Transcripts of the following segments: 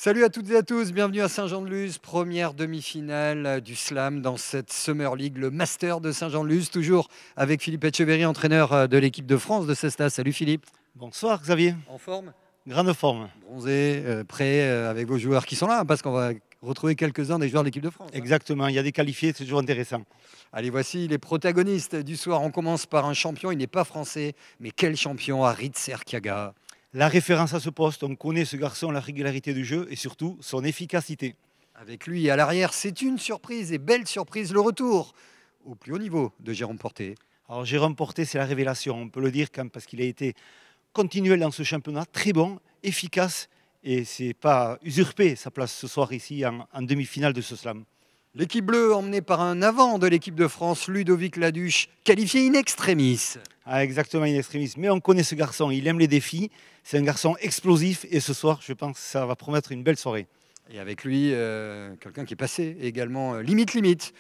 Salut à toutes et à tous, bienvenue à Saint-Jean-de-Luz, première demi-finale du Slam dans cette Summer League, le Master de Saint-Jean-de-Luz, toujours avec Philippe Etcheverry, entraîneur de l'équipe de France de Cestas. Salut Philippe. Bonsoir Xavier, En forme? grande forme. Bronzé, prêt avec vos joueurs qui sont là, parce qu'on va retrouver quelques-uns des joueurs de l'équipe de France. Exactement, il y a des qualifiés, c'est toujours intéressant. Allez, voici les protagonistes du soir. On commence par un champion, il n'est pas français, mais quel champion, Arit Serkiaga. La référence à ce poste, on connaît ce garçon, la régularité du jeu et surtout son efficacité. Avec lui à l'arrière, c'est une surprise et belle surprise, le retour au plus haut niveau de Jérôme Porté. Alors Jérôme Porté, c'est la révélation, on peut le dire quand parce qu'il a été continuel dans ce championnat, très bon, efficace et c'est pas usurpé sa place ce soir ici en demi-finale de ce slam. L'équipe bleue, emmenée par un avant de l'équipe de France, Ludovic Laduche, qualifié in extremis. Ah, exactement, in extremis. Mais on connaît ce garçon, il aime les défis, c'est un garçon explosif et ce soir, je pense que ça va promettre une belle soirée. Et avec lui, quelqu'un qui est passé également limite,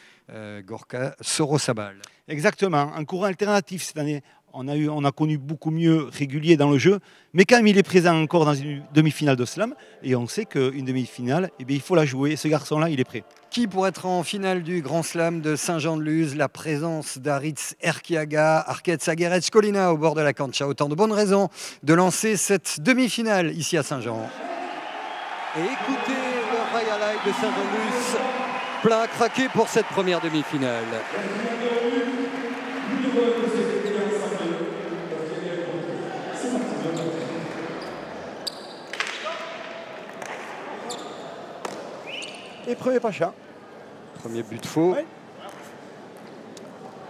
Gorka Sorosabal. Exactement, un courant alternatif cette année. On a connu beaucoup mieux régulier dans le jeu, mais quand même il est présent encore dans une demi-finale de slam, et on sait qu'une demi-finale, eh bien, il faut la jouer, et ce garçon-là, il est prêt. Qui pour être en finale du Grand Slam de Saint-Jean-de-Luz, la présence d'Aritz Erkiaga, Arket Saguerec Colina au bord de la cancha. Autant de bonnes raisons de lancer cette demi-finale ici à Saint-Jean. Et écoutez le Royal Eye de Saint-Jean-de-Luz, plein à craquer pour cette première demi-finale. Et premier Pacha. Premier but faux. Ouais.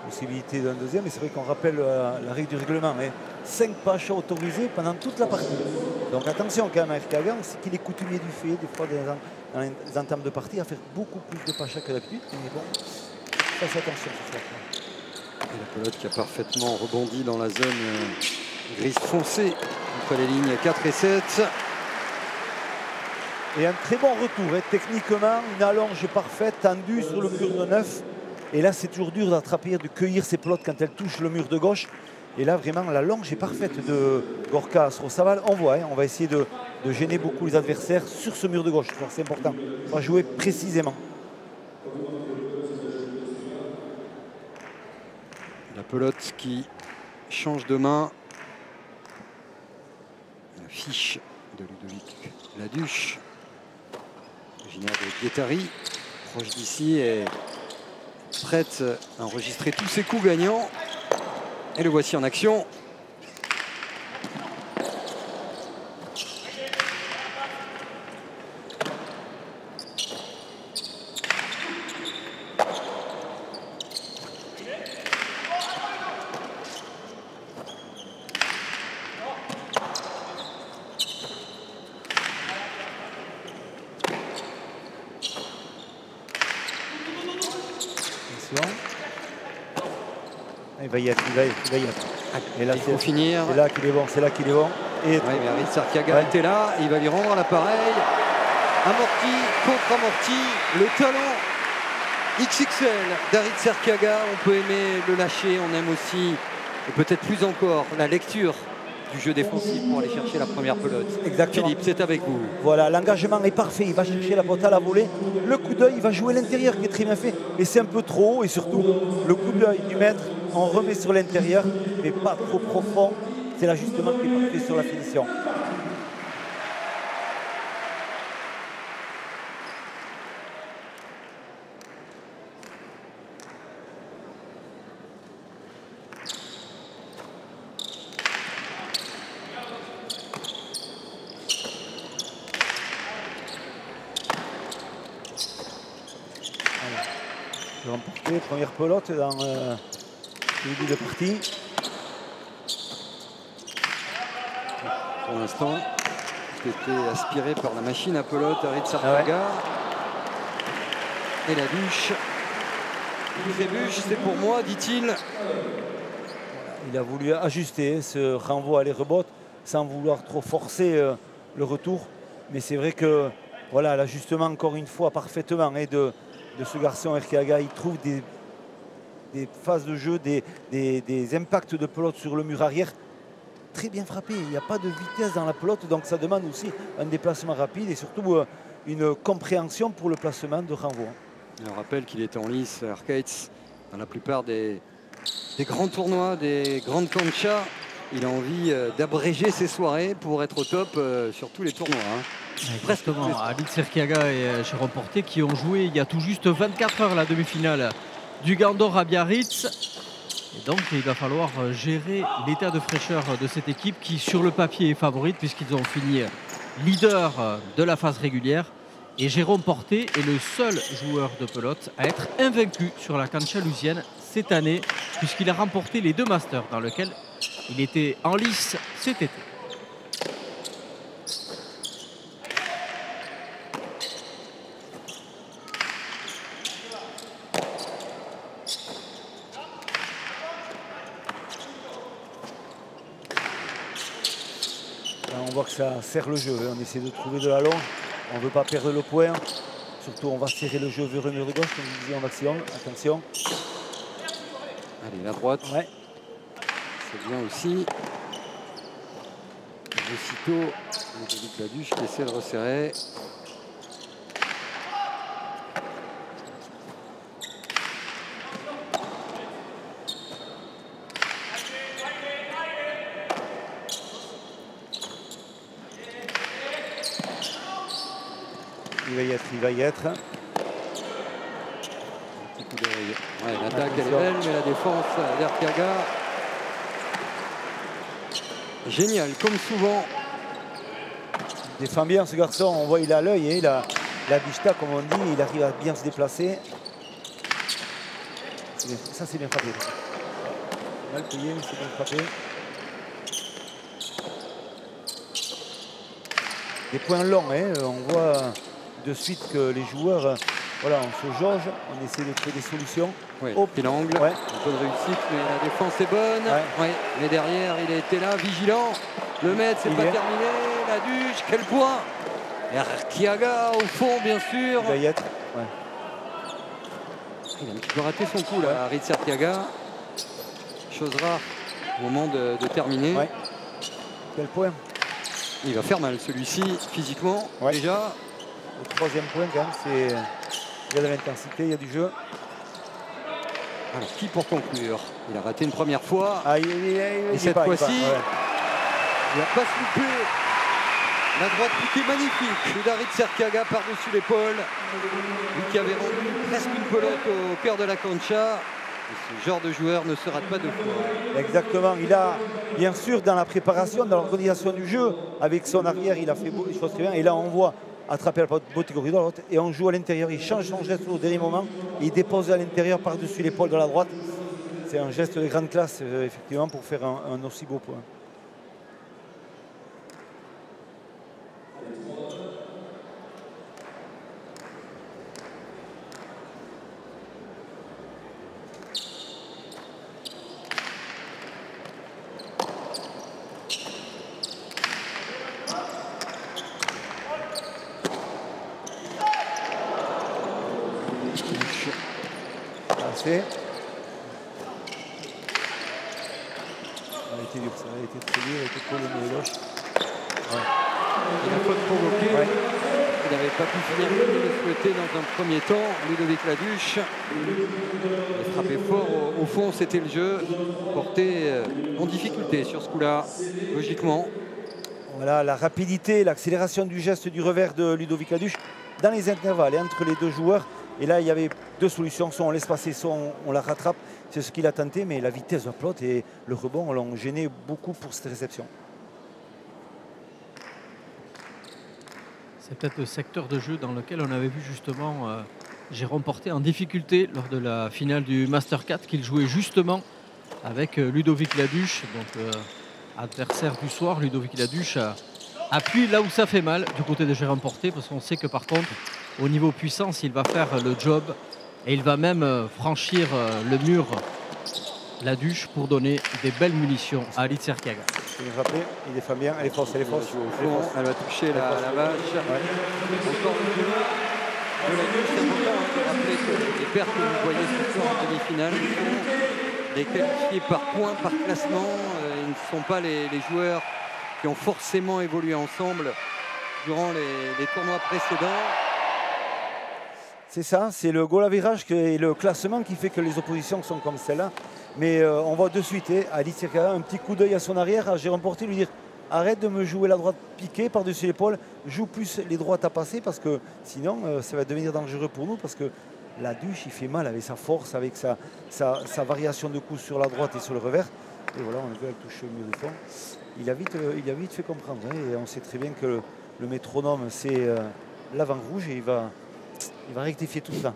Possibilité d'un deuxième, et c'est vrai qu'on rappelle la règle du règlement. 5 Pachas autorisés pendant toute la partie. Donc attention quand même à Erkiaga, on sait qu'il est coutumier du fait, des fois dans les entames de partie, à faire beaucoup plus de Pachas que d'habitude. Mais bon, faites attention ce soir. Et la pelote qui a parfaitement rebondi dans la zone grise foncée entre les lignes 4 et 7. Et un très bon retour, techniquement, une allonge parfaite, tendue sur le mur de 9. Et là, c'est toujours dur d'attraper, de cueillir ces pelotes quand elles touchent le mur de gauche. Et là, vraiment, la longe est parfaite de Gorka Sorosabal. On voit, on va essayer de gêner beaucoup les adversaires sur ce mur de gauche. C'est important. On va jouer précisément. La pelote qui change de main. La fiche de Ludovic Laduche, originaire de Guétari, proche d'ici et prête à enregistrer tous ses coups gagnants. Et le voici en action. Il va y être. Et là, il faut finir. C'est là qu'il est bon, c'est là qu'il est bon. Et oui, mais Arit Serkiaga était là, il va lui rendre l'appareil. Amorti contre amorti, le talent XXL d'Arit Serkiaga. On peut aimer le lâcher, on aime aussi, et peut-être plus encore, la lecture du jeu défensif pour aller chercher la première pelote. Exactement. Philippe, c'est avec vous. Voilà, l'engagement est parfait. Il va chercher la pelote à la volée. Le coup d'œil, il va jouer l'intérieur qui est très bien fait. Et c'est un peu trop haut. Et surtout, le coup d'œil du maître, on remet sur l'intérieur, mais pas trop profond. C'est l'ajustement qui est parfait sur la finition. Remporté, première pelote dans le début de partie. Pour l'instant, tout était aspiré par la machine à pelote, Arit Serkiaga. Et la douche. Il trébuche, c'est pour moi, dit-il. Il a voulu ajuster ce renvoi à les rebottes sans vouloir trop forcer le retour. Mais c'est vrai que voilà, l'ajustement, encore une fois, parfaitement de ce garçon Erkiaga. Il trouve des phases de jeu, des impacts de pelote sur le mur arrière très bien frappé. Il n'y a pas de vitesse dans la pelote, donc ça demande aussi un déplacement rapide et surtout une compréhension pour le placement de renvoi. On rappelle qu'il est en lice, Arcaitz, dans la plupart des grands tournois, des grandes canchas. Il a envie d'abréger ses soirées pour être au top sur tous les tournois. Exactement. Alitz Erkiaga et Jérôme Porté qui ont joué il y a tout juste 24 heures la demi-finale du Gandor à Biarritz. Et donc il va falloir gérer l'état de fraîcheur de cette équipe qui sur le papier est favorite puisqu'ils ont fini leader de la phase régulière. Et Jérôme Porté est le seul joueur de pelote à être invaincu sur la cancha lusienne cette année puisqu'il a remporté les 2 Masters dans lesquels il était en lice cet été. Là, on voit que ça serre le jeu. On essaie de trouver de la longe. On ne veut pas perdre le point. Surtout, on va serrer le jeu vers le mur de gauche, comme je disais en action. Attention. Allez, la droite. Ouais. C'est bien aussi. Aussitôt, Ludovic Laduche qui essaie de resserrer. Il va y être, il va y être. Petit coup d'œil. Ouais, l'attaque elle est belle, mais la défense d'Erkiaga. Génial, comme souvent. Il défend bien ce garçon, on voit il a l'œil et il a la bicheta comme on dit, il arrive à bien se déplacer. Ça c'est bien frappé. Mal payé mais c'est bien frappé. Des points longs, hein. On voit de suite que les joueurs, voilà, on se jauge, on essaie de trouver des solutions. Ouais, Hop. il angle, Ouais. une bonne réussite, mais la défense est bonne. Ouais. Ouais, mais derrière, il a été là, vigilant. Le maître, c'est Il pas est. terminé. La Duche, quel point. Erkiaga au fond, bien sûr. Il va y être. Ouais. Il a un petit peu raté son coup, là, Ritz Erkiaga. Chose rare au moment de terminer. Ouais. Quel point? Il va faire mal, celui-ci, physiquement, Ouais. déjà. Le troisième point, quand même, c'est. Il y a de l'intensité, il y a du jeu. Alors, qui pour conclure? Il a raté une première fois. Ah, il Et y cette pas, il y fois-ci, pas, ouais. il va pas se louper. La droite piquée magnifique d'Aritz Erkiaga par-dessus l'épaule. Lui qui avait rendu presque une pelote au cœur de la cancha. Et ce genre de joueur ne se rate pas deux fois. Exactement. Il a, bien sûr, dans la préparation, dans l'organisation du jeu, avec son arrière, il a fait beaucoup de choses très bien. Et là, on voit attraper la botte corridor et on joue à l'intérieur. Il change son geste au dernier moment. Et il dépose à l'intérieur par-dessus l'épaule de la droite. C'est un geste de grande classe, effectivement, pour faire un aussi beau point. Assez. Ça a été dur, ça a été très dur, il a été trop le main gauche. Il a faute provoquée. Ouais. Il n'avait pas pu finir comme il le souhaitait dans un premier temps. Ludovic Laduche. Il a frappé fort au fond, c'était le jeu. Porté en difficulté sur ce coup-là, logiquement. Voilà la rapidité, l'accélération du geste du revers de Ludovic Laduche dans les intervalles et entre les deux joueurs. Et là, il y avait deux solutions, soit on laisse passer, soit on la rattrape. C'est ce qu'il a tenté, mais la vitesse de la pelote et le rebond l'ont gêné beaucoup pour cette réception. C'est peut-être le secteur de jeu dans lequel on avait vu justement Jérôme Porté en difficulté lors de la finale du Master 4 qu'il jouait justement avec Ludovic Laduche, donc adversaire du soir. Ludovic Laduche appuie là où ça fait mal du côté de Jérôme Porté, parce qu'on sait que par contre au niveau puissance il va faire le job et il va même franchir le mur Laduche pour donner des belles munitions à Alitz Erkiaga. Il est frappé, il défend bien, elle est fausse, elle est fausse. Elle va toucher la vache. Ouais. Encore une de Laduche, c'est important de rappeler que les pertes que vous voyez ce soir en demi-finale sont Les qualifiés par points, par classement, ils ne sont pas les joueurs qui ont forcément évolué ensemble durant les tournois précédents. C'est ça, c'est le goal average et le classement qui fait que les oppositions sont comme celle-là. Mais on voit de suite Alice Serkaga, un petit coup d'œil à son arrière, à Jérôme Porté, lui dire arrête de me jouer la droite piquée par-dessus l'épaule, joue plus les droites à passer parce que sinon ça va devenir dangereux pour nous parce que la Duche il fait mal avec sa force, avec sa variation de coups sur la droite et sur le revers. Et voilà, on le voit avec touche mieux de fond. Il a vite fait comprendre et on sait très bien que le métronome c'est l'avant rouge et il va rectifier tout ça.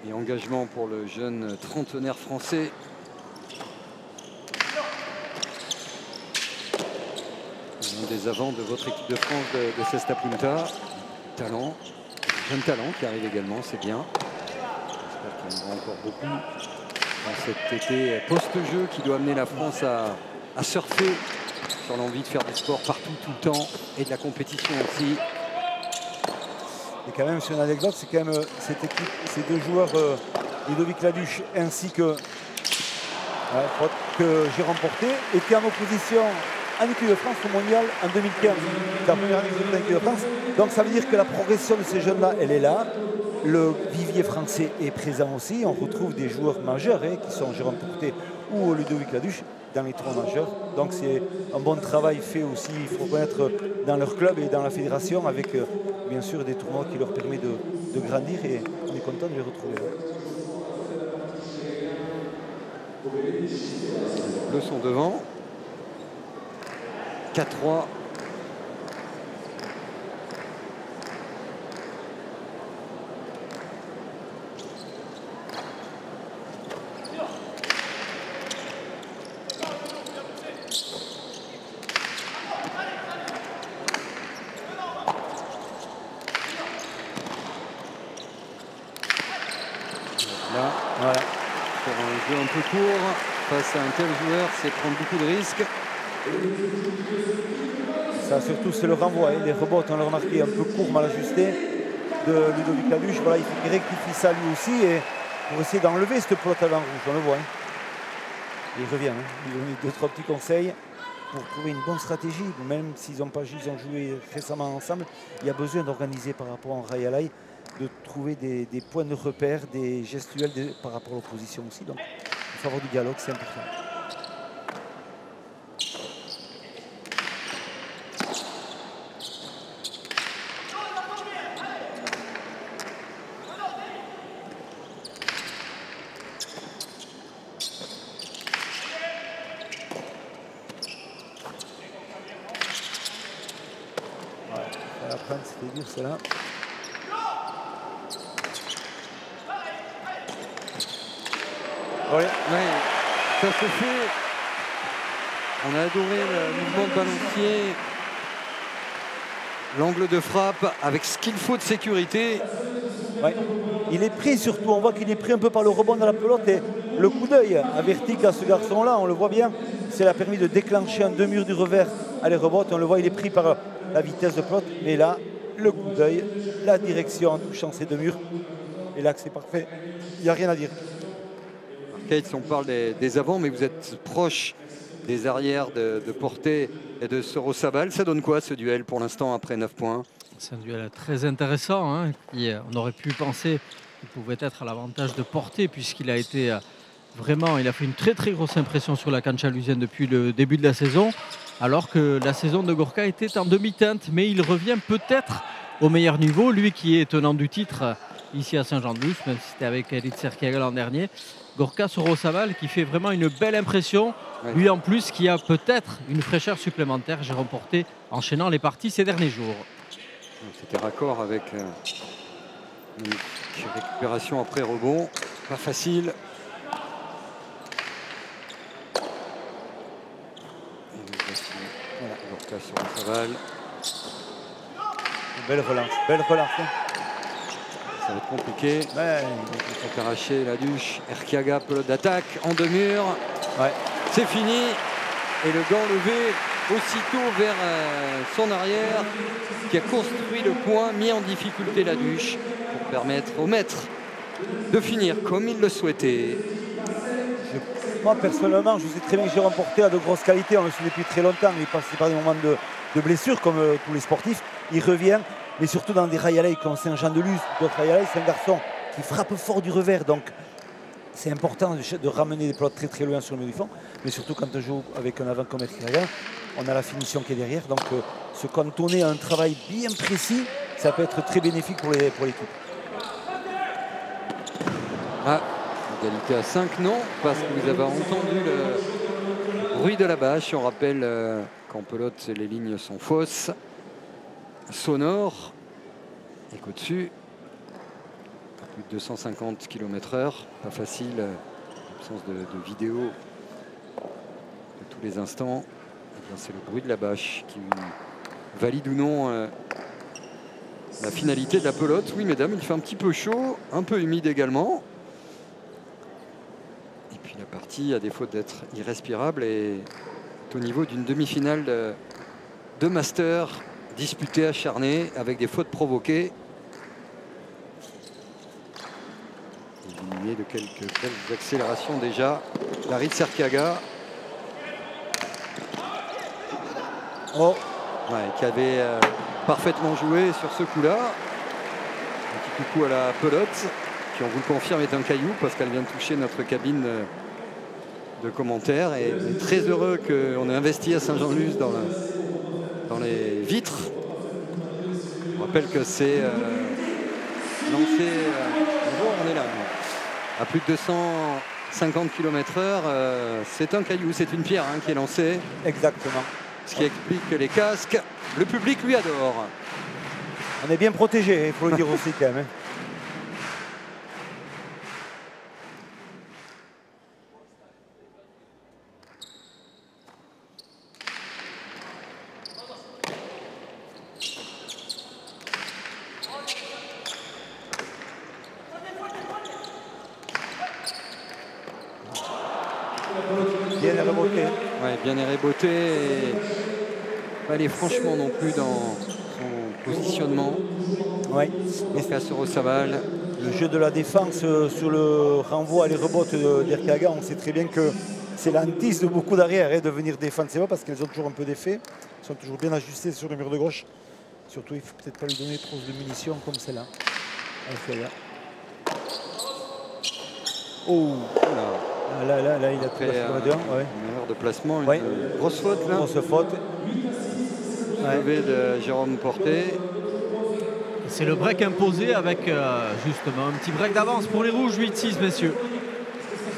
Et engagement pour le jeune trentenaire français. L'un des avants de votre équipe de France de Cesta Punta. Talent, jeune talent qui arrive également, c'est bien. J'espère qu'il y en aura encore beaucoup dans cet été post-jeu qui doit amener la France à surfer sur l'envie de faire du sport partout, tout le temps, et de la compétition aussi. Et quand même, sur une anecdote, c'est quand même cette équipe, ces deux joueurs, Ludovic Laduche ainsi que Jérôme Porté, étaient en opposition en équipe de France au mondial en 2015, la première année de l'équipe de France. Donc ça veut dire que la progression de ces jeunes-là, elle est là. Le vivier français est présent aussi. On retrouve des joueurs majeurs qui sont Jérôme Porté ou Ludovic Laduche dans les tournois majeurs. Donc c'est un bon travail fait aussi, il faut reconnaître, dans leur club et dans la fédération avec bien sûr des tournois qui leur permettent de grandir et on est content de les retrouver. Les Bleus sont devant. 4-3. Là, voilà. Pour un jeu un peu court, face à un tel joueur, c'est prendre beaucoup de risques. Ça surtout c'est le renvoi, les rebonds on l'a remarqué un peu court, mal ajusté de Ludovic Laduche. Voilà, il rectifie ça lui aussi et pour essayer d'enlever cette pelote avant rouge, on le voit. Il revient, il donne 2-3 petits conseils pour trouver une bonne stratégie, même s'ils n'ont pas juste joué récemment ensemble, il y a besoin d'organiser par rapport en rail à l'ail, de trouver des points de repère, des gestuels par rapport à l'opposition aussi. Donc il faut avoir du dialogue, c'est important. C'était dur celle-là. Ouais, ça se fait. On a adoré le mouvement de balancier. L'angle de frappe avec ce qu'il faut de sécurité. Ouais. Il est pris surtout, on voit qu'il est pris un peu par le rebond de la pelote et le coup d'œil averti qu'à ce garçon-là, on le voit bien, ça a permis de déclencher un deux-murs du revers à les rebotes. On le voit, il est pris par la vitesse de pelote, mais là, le coup d'œil, la direction en touchant ces deux murs. Et là, c'est parfait, il n'y a rien à dire. Kate, on parle des avants, mais vous êtes proche des arrières de Porté et de Sorosabal. Ça donne quoi ce duel pour l'instant après 9 points? C'est un duel très intéressant. On aurait pu penser qu'il pouvait être à l'avantage de Porté puisqu'il a été vraiment, il a fait une très très grosse impression sur la cancha lusienne depuis le début de la saison. Alors que la saison de Gorka était en demi-teinte, mais il revient peut-être au meilleur niveau. Lui qui est tenant du titre ici à Saint-Jean-de-Luz, même si c'était avec Alice Serkiaga l'an dernier. Gorka Sorosabal qui fait vraiment une belle impression. Ouais. Lui en plus qui a peut-être une fraîcheur supplémentaire. J'ai remporté enchaînant les parties ces derniers jours. C'était raccord avec une récupération après rebond. Pas facile. Voilà, Gorka Sorosabal. Belle relance, belle relance. Ça va être compliqué. Ouais. Il faut arracher Laduche. Erkiaga, pelote d'attaque en deux murs. Ouais. C'est fini. Et le gant levé aussitôt vers son arrière, qui a construit le point, mis en difficulté la Duche pour permettre au maître de finir comme il le souhaitait. Moi, personnellement, je sais très bien que Jérôme Porté a de grosses qualités. On le suit depuis très longtemps. Il est passé par des moments de blessure, comme tous les sportifs. Il revient, mais surtout dans des rails comme Saint-Jean-de-Luz. D'autres rails, c'est un garçon qui frappe fort du revers. Donc, c'est important de ramener des pelotes très très loin sur le milieu du fond. Mais surtout, quand on joue avec un avant comme Erkiaga, on a la finition qui est derrière. Donc, se cantonner à un travail bien précis, ça peut être très bénéfique pour l'équipe. Ah, égalité à 5, non, parce que vous avez entendu le bruit de la bâche. On rappelle qu'en pelote, les lignes sont fausses, sonores, et qu'au-dessus, plus de 250 km/h, pas facile, l'absence de vidéo de tous les instants. C'est le bruit de la bâche qui valide ou non la finalité de la pelote. Oui, mesdames, il fait un petit peu chaud, un peu humide également. Et puis la partie, à défaut d'être irrespirable, est au niveau d'une demi-finale de Master disputée, acharnée, avec des fautes provoquées. Éliminé de quelques belles accélérations déjà. Daryl Serkiaga. Oh. Ouais, qui avait parfaitement joué sur ce coup-là. Un petit coucou à la pelote, qui, on vous le confirme, est un caillou parce qu'elle vient de toucher notre cabine de commentaires. Et on est très heureux qu'on ait investi à Saint-Jean-de-Luz dans les vitres. On rappelle que c'est lancé. Bonjour, on est là. À plus de 250 km/h, c'est un caillou, c'est une pierre qui est lancée. Exactement. Ce qui explique que les casques, le public lui adore. On est bien protégé, il faut le dire aussi quand même. Bien reboté. Ouais, bien reboté. Et pas aller franchement non plus dans son positionnement. Ouais. Cassero Saval. Le jeu de la défense sur le renvoi et les rebotes d'Erkiaga, on sait très bien que c'est l'antise de beaucoup d'arrière de venir défendre ces bas parce qu'elles ont toujours un peu d'effet. Elles sont toujours bien ajustées sur le mur de gauche. Surtout, il ne faut peut-être pas lui donner trop de munitions comme celle-là. Oh là, il a pris la une erreur de placement, une grosse faute là. Grosse faute. Levé de Jérôme Porté. C'est le break imposé avec justement un petit break d'avance pour les rouges, 8-6 messieurs.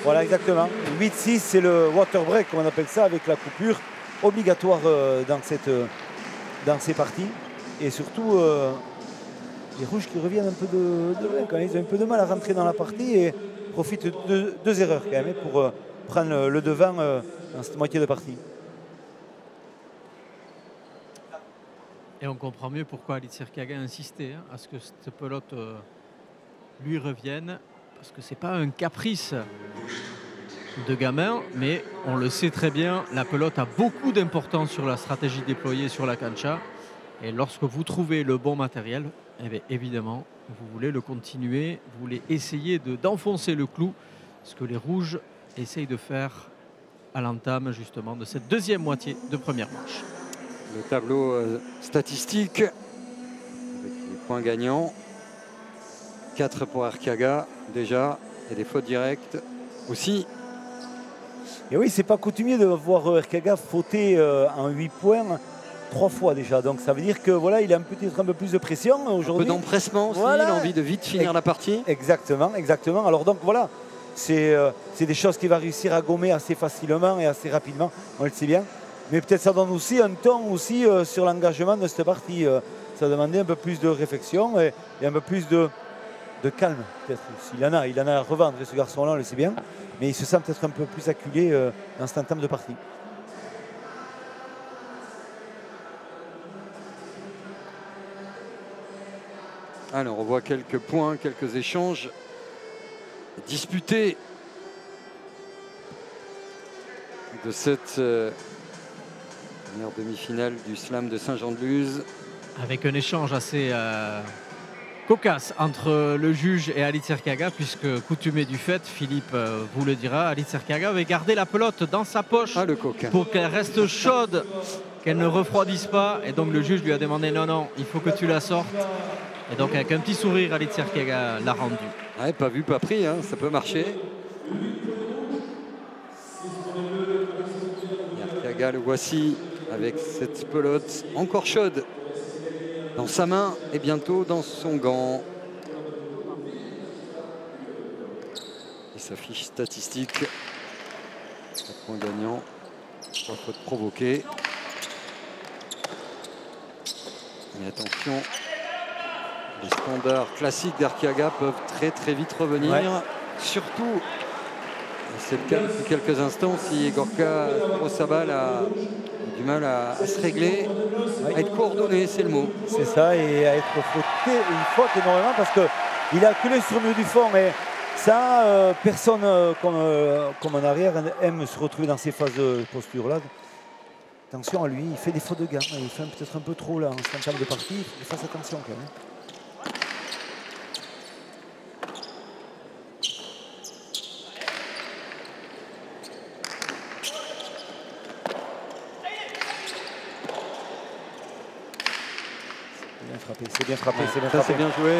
Voilà exactement. 8-6 c'est le water break comme on appelle ça, avec la coupure obligatoire dans ces parties. Et surtout les rouges qui reviennent un peu de loin quand même. Ils ont un peu de mal à rentrer dans la partie et profitent de deux erreurs quand même pour prendre le devant dans cette moitié de partie. Et on comprend mieux pourquoi Daryl Serkiaga a insisté à ce que cette pelote lui revienne. Parce que ce n'est pas un caprice de gamin, mais on le sait très bien, la pelote a beaucoup d'importance sur la stratégie déployée sur la cancha. Et lorsque vous trouvez le bon matériel, eh bien, évidemment, vous voulez le continuer, vous voulez essayer d'enfoncer le clou, ce que les rouges essayent de faire à l'entame justement de cette deuxième moitié de première manche. Le tableau statistique avec les points gagnants. 4 pour Erkiaga déjà, et des fautes directes aussi. Et oui, c'est pas coutumier de voir Erkiaga fauter en 8 points 3 fois déjà. Donc ça veut dire que voilà, il a peut-être un peu plus de pression aujourd'hui. Un peu d'empressement aussi, voilà. Il a envie de vite finir la partie. Exactement, exactement. Alors donc voilà, c'est des choses qu'il va réussir à gommer assez facilement et assez rapidement, on le sait bien. Mais peut-être ça donne aussi un ton aussi sur l'engagement de cette partie. Ça demandait un peu plus de réflexion et un peu plus de calme. Peut-être il en a à revendre, ce garçon-là, on le sait bien. Mais il se sent peut-être un peu plus acculé dans cet entame de partie. Alors on voit quelques points, quelques échanges disputés de cette Première demi-finale du slam de Saint-Jean-de-Luz. Avec un échange assez cocasse entre le juge et Alit Serkiaga, puisque coutumier du fait, Philippe vous le dira, Alit Serkiaga avait gardé la pelote dans sa poche pour qu'elle reste chaude, qu'elle ne refroidisse pas. Et donc le juge lui a demandé non, non, il faut que tu la sortes. Et donc avec un petit sourire, Alit Serkiaga l'a rendu. Ouais, pas vu, pas pris, hein, ça peut marcher. Serkiaga, le voici avec cette pelote encore chaude dans sa main et bientôt dans son gant. Et sa fiche statistique. 4 points gagnants. 3 fautes provoquées. Mais attention, les standards classiques d'Arkiaga peuvent très vite revenir. Ouais. Surtout, c'est le cas depuis quelques instants, si Gorka Rosabal a du mal à se régler, à être coordonné, c'est le mot. C'est ça, et à être frotté, il faute énormément parce qu'il a acculé sur le mur du fond. Et ça, personne comme en arrière aime se retrouver dans ces phases de posture-là. Attention à lui, il fait des fautes de gamme, il fait peut-être un peu trop là en cette entame de partie, il faut qu'il fasse attention quand même. C'est bien frappé, c'est bien frappé. Ça c'est bien joué.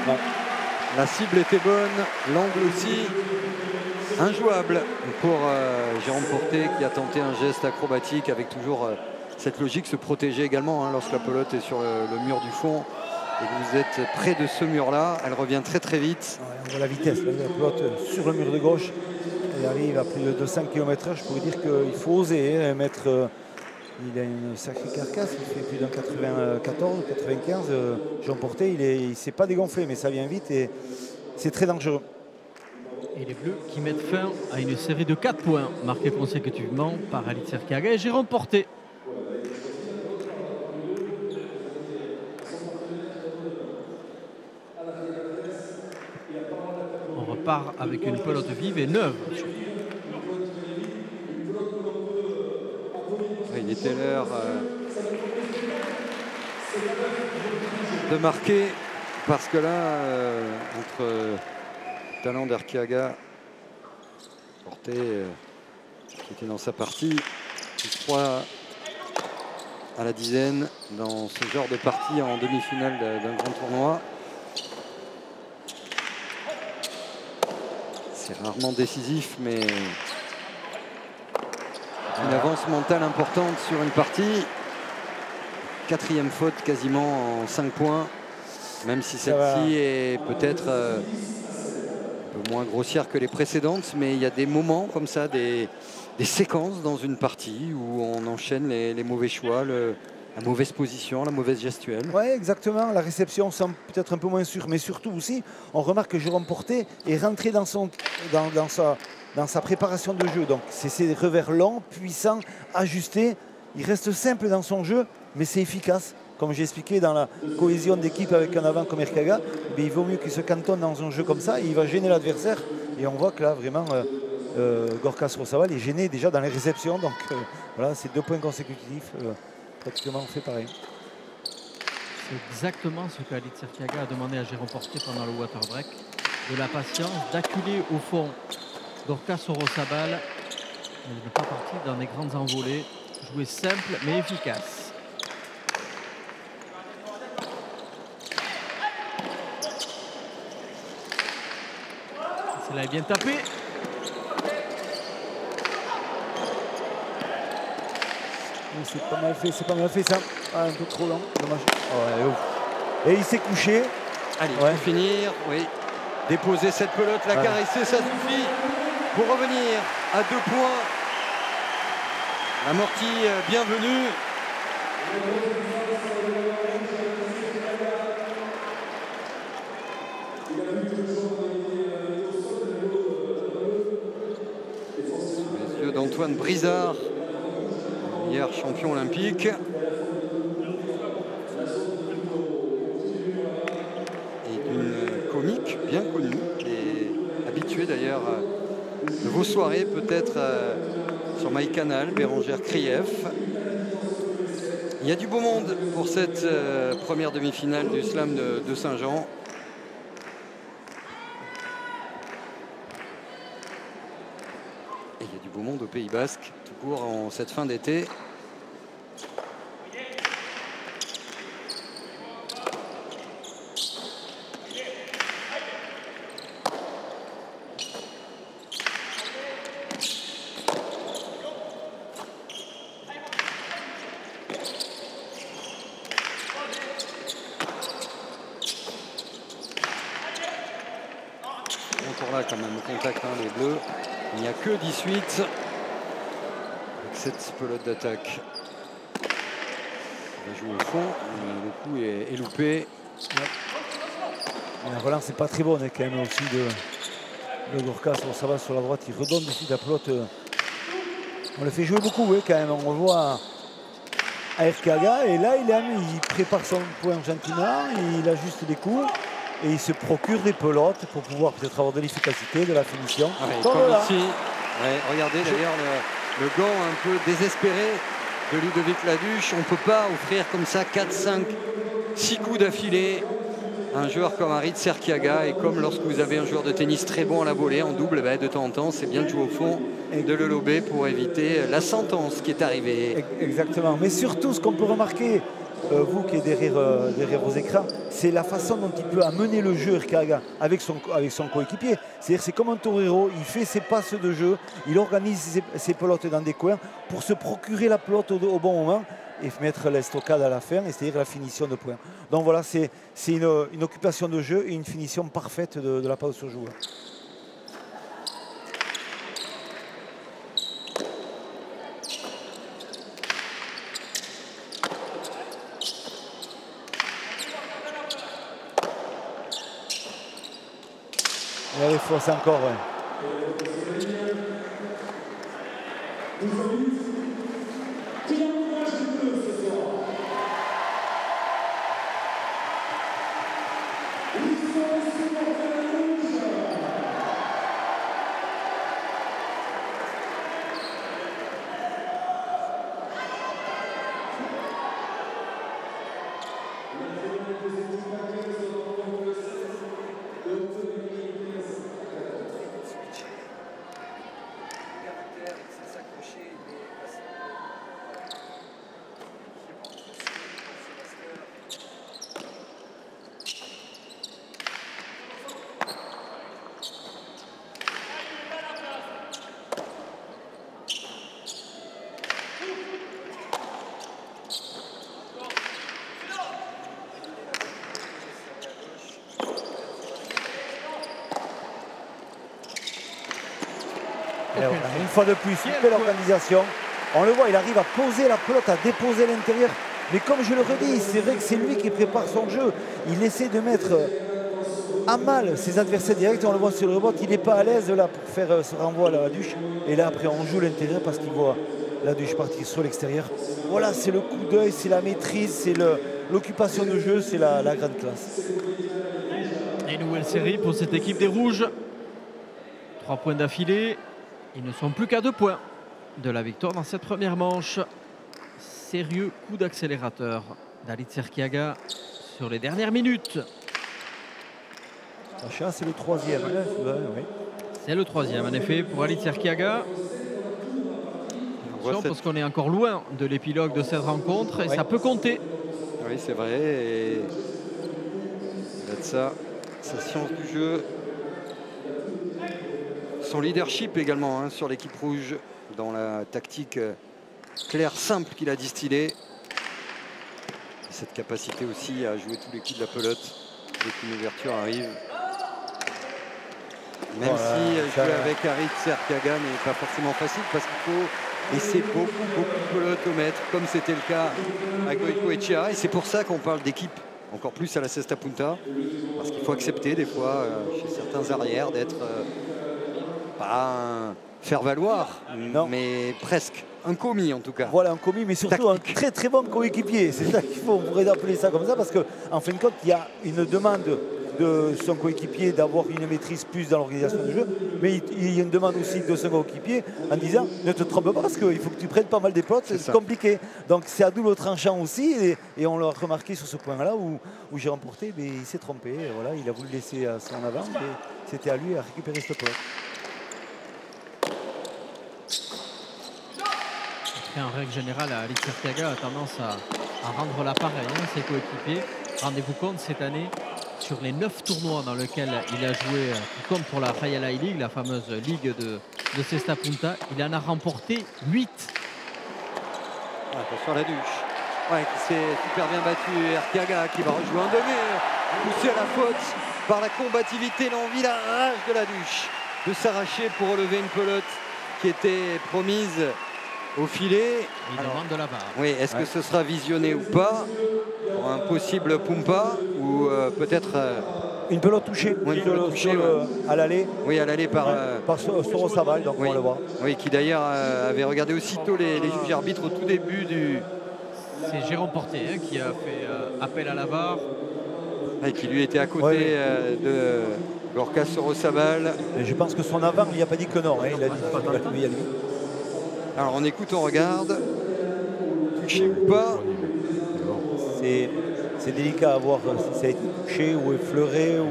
Ouais. La cible était bonne, l'angle aussi. Injouable pour Jérôme Porté qui a tenté un geste acrobatique avec toujours cette logique, se protéger également hein, lorsque la pelote est sur le mur du fond et que vous êtes près de ce mur-là. Elle revient très vite. Ouais, on voit la vitesse, la pelote sur le mur de gauche. Elle arrive à plus de 200 km/h. Je pourrais dire qu'il faut oser hein, mettre... il a une sacrée carcasse, il fait plus d'un 94, 95. Jean Porté, il ne s'est pas dégonflé, mais ça vient vite et c'est très dangereux. Et les Bleus qui mettent fin à une série de 4 points marqués consécutivement par Alit Serkiaga et Jérôme Porté. On repart avec une pelote vive et neuve. Il était l'heure de marquer parce que là, entre le talent d'Arkiaga, Porté qui était dans sa partie, qui croit à la dizaine dans ce genre de partie en demi-finale d'un grand tournoi. C'est rarement décisif, mais une avance mentale importante sur une partie. 4e faute quasiment en 5 points, même si celle-ci est peut-être un peu moins grossière que les précédentes, mais il y a des moments comme ça, des séquences dans une partie où on enchaîne les mauvais choix, la mauvaise position, la mauvaise gestuelle. Oui, exactement. La réception semble peut-être un peu moins sûre, mais surtout aussi, on remarque que Jérôme Porté est rentré dans sa préparation de jeu. Donc, c'est ces revers lents, puissants, ajustés. Il reste simple dans son jeu, mais c'est efficace. Comme j'ai expliqué, dans la cohésion d'équipe avec un avant comme Erkaga, il vaut mieux qu'il se cantonne dans un jeu comme ça. Il va gêner l'adversaire. Et on voit que là, vraiment, Gorka Srosaval est gêné déjà dans les réceptions. Donc, voilà, c'est 2 points consécutifs. Pratiquement, on fait pareil. C'est exactement ce qu'Alit Serkiaga a demandé à Jérôme Porté pendant le water break. De la patience, d'acculer au fond Gorka Srosaval. Il ne pas partir dans des grandes envolées. Jouer simple mais efficace. Celle-là est bien tapée. C'est pas mal fait ça. Ah, un peu trop lent, dommage. Ouais, et il s'est couché. Allez, pour finir, oui. Déposer cette pelote, la caresser, ça suffit pour revenir à 2 points. L'amorti bienvenue. Les yeux d'Antoine Brizard, hier champion olympique. Et d'une comique bien connue, qui est habituée d'ailleurs de vos soirées, peut-être sur MyCanal, Bérangère Krief. Il y a du beau monde pour cette première demi-finale du slam de Saint-Jean. Et il y a du beau monde au Pays Basque, tout court en cette fin d'été. Encore là quand même au contact, hein, les bleus. Il n'y a que 18 avec cette pelote d'attaque. Il va jouer au fond, le coup est loupé. La relance n'est pas très bonne, hein, quand même aussi de Gorka. Ça va sur la droite, il redonne dessus la pelote. On le fait jouer beaucoup, hein, quand même. On le voit à Erkiaga et là il prépare son point gentiment, il ajuste des coups. Et il se procure des pelotes pour pouvoir peut-être avoir de l'efficacité, de la finition. Ah ouais, comme ici, ouais, regardez d'ailleurs le gant un peu désespéré de Ludovic Laduche. On ne peut pas offrir comme ça 4, 5, 6 coups d'affilée à un joueur comme Aritz Erkiaga. Et comme lorsque vous avez un joueur de tennis très bon à la volée en double, bah, de temps en temps, c'est bien de jouer au fond et de le lober pour éviter la sentence qui est arrivée. Exactement. Mais surtout, ce qu'on peut remarquer, vous qui êtes derrière vos écrans, c'est la façon dont il peut amener le jeu Erkiaga avec son coéquipier. C'est-à-dire c'est comme un torero, il fait ses passes de jeu, il organise ses pelotes dans des coins pour se procurer la pelote au bon moment et mettre l'estocade à la fin, c'est-à-dire la finition de points. Donc voilà, c'est une occupation de jeu et une finition parfaite de la part de ce joueur. Elle est fausse encore, ouais. Une fois de plus, une belle organisation. On le voit, il arrive à poser la pelote, à déposer à l'intérieur. Mais comme je le redis, c'est vrai que c'est lui qui prépare son jeu. Il essaie de mettre à mal ses adversaires directs. On le voit sur le rebond, il n'est pas à l'aise là pour faire ce renvoi à la Laduche. Et là, après, on joue l'intérieur parce qu'il voit la Laduche partir sur l'extérieur. Voilà, c'est le coup d'œil, c'est la maîtrise, c'est l'occupation de jeu, c'est la grande classe. Et nouvelle série pour cette équipe des Rouges. 3 points d'affilée. Ils ne sont plus qu'à 2 points de la victoire dans cette première manche. Sérieux coup d'accélérateur d'Aritz Erkiaga sur les dernières minutes. Sacha, c'est le troisième. Oui. C'est le troisième en effet pour Aritz Erkiaga. Parce qu'on est encore loin de l'épilogue de cette rencontre et ça peut compter. Oui, c'est vrai. Et ça, sa science du jeu. Son leadership également, hein, sur l'équipe rouge, dans la tactique claire, simple qu'il a distillée. Et cette capacité aussi à jouer tous les coups de la pelote dès qu'une ouverture arrive. Même si jouer avec Aritz Erkiaga n'est pas forcément facile parce qu'il faut laisser beaucoup de pelotes au mètre, comme c'était le cas à Goico Echea. Et c'est pour ça qu'on parle d'équipe encore plus à la Cesta Punta, parce qu'il faut accepter des fois chez certains arrières d'être pas un faire-valoir, mais presque un commis en tout cas. Voilà, un commis, mais surtout tactique. Un très très bon coéquipier. C'est ça qu'il faut, on pourrait appeler ça comme ça, parce qu'en fin de compte, il y a une demande de son coéquipier d'avoir une maîtrise plus dans l'organisation du jeu, mais il y a une demande aussi de son coéquipier en disant ne te trompe pas parce qu'il faut que tu prennes pas mal des pelotes, c'est compliqué. Donc c'est à double tranchant aussi et on l'a remarqué sur ce point-là où j'ai remporté, mais il s'est trompé. Et voilà, il a voulu laisser à son avant, mais c'était à lui à récupérer cette pelote. En règle générale, Alix Erkiaga a tendance à rendre l'appareil à ses coéquipiers. Rendez-vous compte, cette année, sur les 9 tournois dans lesquels il a joué, comme pour la Royal High League, la fameuse ligue de Cesta Punta, il en a remporté 8. Attention à la Duche. Ouais, qui s'est super bien battu. Erkiaga qui va rejouer un demi, poussé à la faute par la combativité, l'envie, la rage de la Duche de s'arracher pour relever une pelote qui était promise au filet. Il demande de la barre. Oui, est-ce que ce sera visionné ou pas pour un possible Pumpa ou peut-être une pelote touchée, une pelote touchée à l'aller. Oui, à l'aller par Sorosaval, donc oui, on le voit. Oui, qui d'ailleurs avait regardé aussitôt les juges arbitres au tout début du. C'est Jérôme Porté qui a fait appel à la barre. Et qui lui était à côté de Gorka Sorosaval. Et je pense que son avant, il n'y a pas dit que non. Il a dit oui à lui. Alors on écoute, on regarde. Touché ou pas. C'est délicat à voir si ça a été touché ou effleuré. Ou...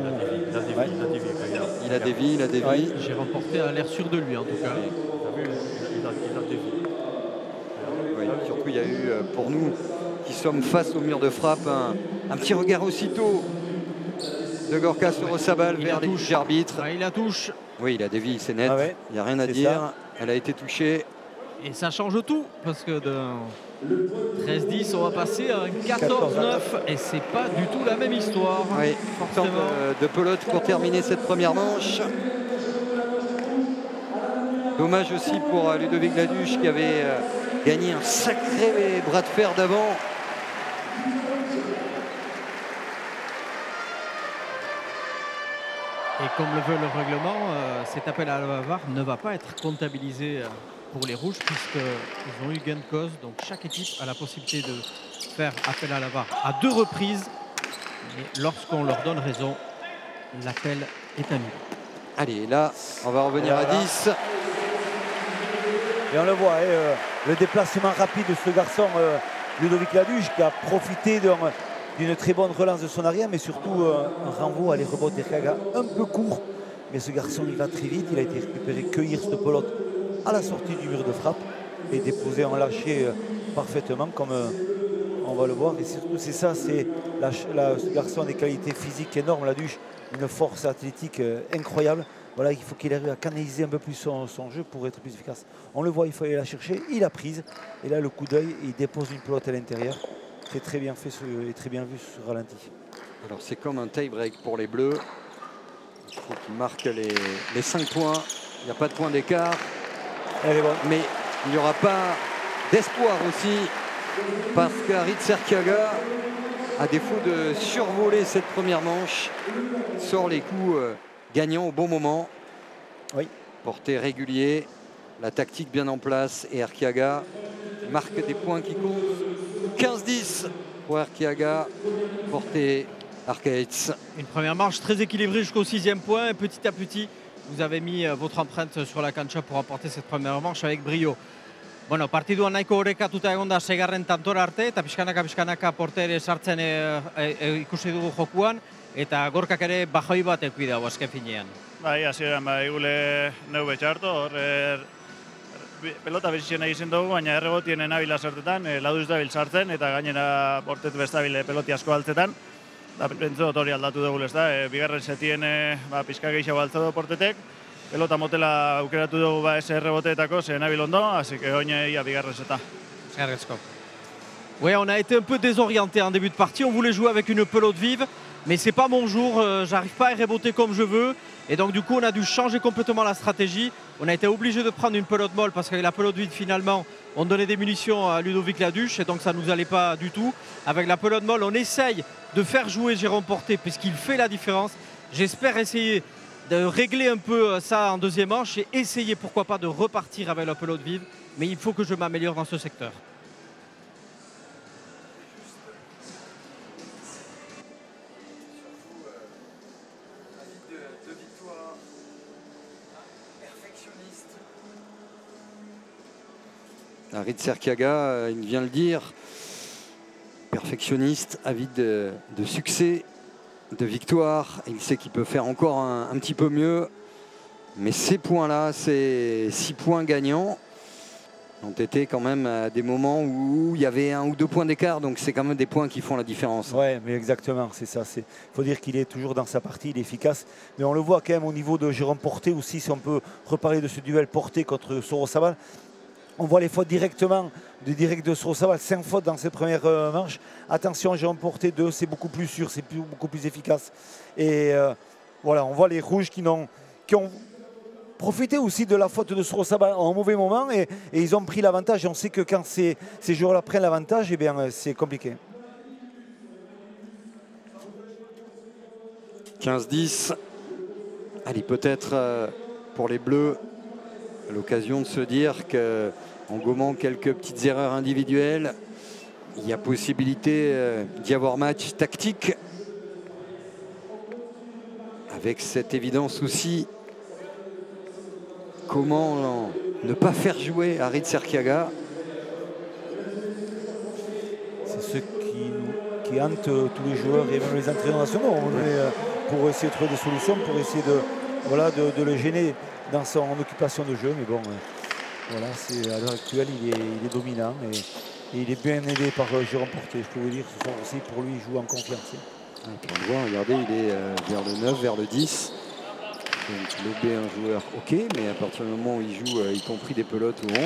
Il a dévié, il a dévié. Ouais, j'ai remporté à l'air sûr de lui en tout cas. Oui, surtout il y a eu pour nous qui sommes face au mur de frappe un petit regard aussitôt de Gorka Sorosaval vers les juges arbitres. Il la touche. Oui, il a dévié, c'est net. Il n'y a rien à dire. Ça. Elle a été touchée. Et ça change tout parce que de 13-10 on va passer à un 14-9 et c'est pas du tout la même histoire. Oui, forcément. De pelote pour terminer cette première manche. Dommage aussi pour Ludovic Laduche qui avait gagné un sacré bras de fer d'avant. Et comme le veut le règlement, cet appel à la VAR ne va pas être comptabilisé pour les rouges puisqu'ils ont eu gain de cause. Donc chaque équipe a la possibilité de faire appel à la VAR à 2 reprises. Et lorsqu'on leur donne raison, l'appel est annulé. Allez, là, on va revenir à 10. Et on le voit, le déplacement rapide de ce garçon, Ludovic Laduche, qui a profité d'une très bonne relance de son arrière, mais surtout un renvoi à les rebots d'Erkiaga un peu court. Mais ce garçon, il va très vite. Il a été récupéré, cueillir cette pelote à la sortie du mur de frappe et déposer en lâcher parfaitement, comme on va le voir. Et surtout, c'est ça, c'est ce garçon a des qualités physiques énormes, Laduche, une force athlétique incroyable. Voilà, il faut qu'il arrive à canaliser un peu plus son jeu pour être plus efficace. On le voit, il faut aller la chercher. Il a prise. Et là, le coup d'œil, il dépose une pelote à l'intérieur. C'est très bien fait et très bien vu sur ralenti. Alors c'est comme un tie-break pour les Bleus. Il faut qu'ils marquent les 5 points. Il n'y a pas de point d'écart. Mais il n'y aura pas d'espoir aussi. Parce qu'Aritz Erkiaga, à défaut de survoler cette première manche, sort les coups gagnants au bon moment. Oui. Porté régulier. La tactique bien en place. Et Erkiaga marque des points qui comptent. 15-10 pour Erkiaga, Porté Arcaetz. Une première marche très équilibrée jusqu'au 6e point. Et petit à petit, vous avez mis votre empreinte sur la cancha pour remporter cette première manche avec brio. Bueno, partidua nahiko orekatuta egon da segarren tantora arte eta pixkanaka Porte ere sartzen ikusi dugu jokuan eta Gorkak ere bajoi bat eduki dago azken finean. Bai, hasieran igule neu betxarto, hor pelota bezien egiten dugu, baina erregotienen nabila sortetan, Laduz dabil sartzen eta gainera Portet bestabile peloti asko altzetan. Da pentsu hori aldatu dugu, ezta? Bigarren setien pizka gehiago altza du Portetek. Pelota motela aukeratu dugu ez erreboteetako, ze nabil ondo, así que oine ia bigarren seta. Ouais, on a été un peu désorienté en début de partie. On voulait jouer avec une pelote vive, mais c'est pas mon jour. J'arrive pas à reboter comme je veux. Et donc du coup, on a dû changer complètement la stratégie. On a été obligé de prendre une pelote molle parce qu'avec la pelote vide, finalement, on donnait des munitions à Ludovic Laduche et donc ça nous allait pas du tout. Avec la pelote molle, on essaye de faire jouer Jérôme Porté puisqu'il fait la différence. J'espère essayer de régler un peu ça en deuxième manche et essayer pourquoi pas de repartir avec la pelote vive. Mais il faut que je m'améliore dans ce secteur. Harit Serkiaga, il vient le dire, perfectionniste, avide de succès, de victoire. Il sait qu'il peut faire encore un petit peu mieux. Mais ces points-là, ces 6 points gagnants, ont été quand même à des moments où il y avait 1 ou 2 points d'écart. Donc c'est quand même des points qui font la différence. Oui, mais exactement, c'est ça. Il faut dire qu'il est toujours dans sa partie, il est efficace. Mais on le voit quand même au niveau de Jérôme Porté aussi, si on peut reparler de ce duel Porté contre Sorosabal. On voit les fautes directement, de Sorosabal, 5 fautes dans ses premières manches. Attention, Jérôme Porté 2, c'est beaucoup plus sûr, c'est beaucoup plus efficace. Et voilà, on voit les rouges qui ont profité aussi de la faute de Sorosabal en un mauvais moment et ils ont pris l'avantage. Et on sait que quand ces joueurs-là prennent l'avantage, eh bien c'est compliqué. 15-10. Allez, peut-être pour les Bleus, l'occasion de se dire qu'en gommant quelques petites erreurs individuelles, il y a possibilité d'y avoir match tactique. Avec cette évidence aussi, comment ne pas faire jouer Harit Serkiaga. C'est ce qui hante tous les joueurs et même les entraîneurs nationaux pour essayer de trouver des solutions, pour essayer de le gêner dans son occupation de jeu. Mais bon, voilà, à l'heure actuelle, il est dominant et il est bien aidé par Jérôme Porté. Je peux vous dire, ce soir aussi, pour lui, il joue en confiance. On le voit, regardez, il est vers le 9, vers le 10. Donc Lobé, un joueur ok, mais à partir du moment où il joue, y compris des pelotes au 11,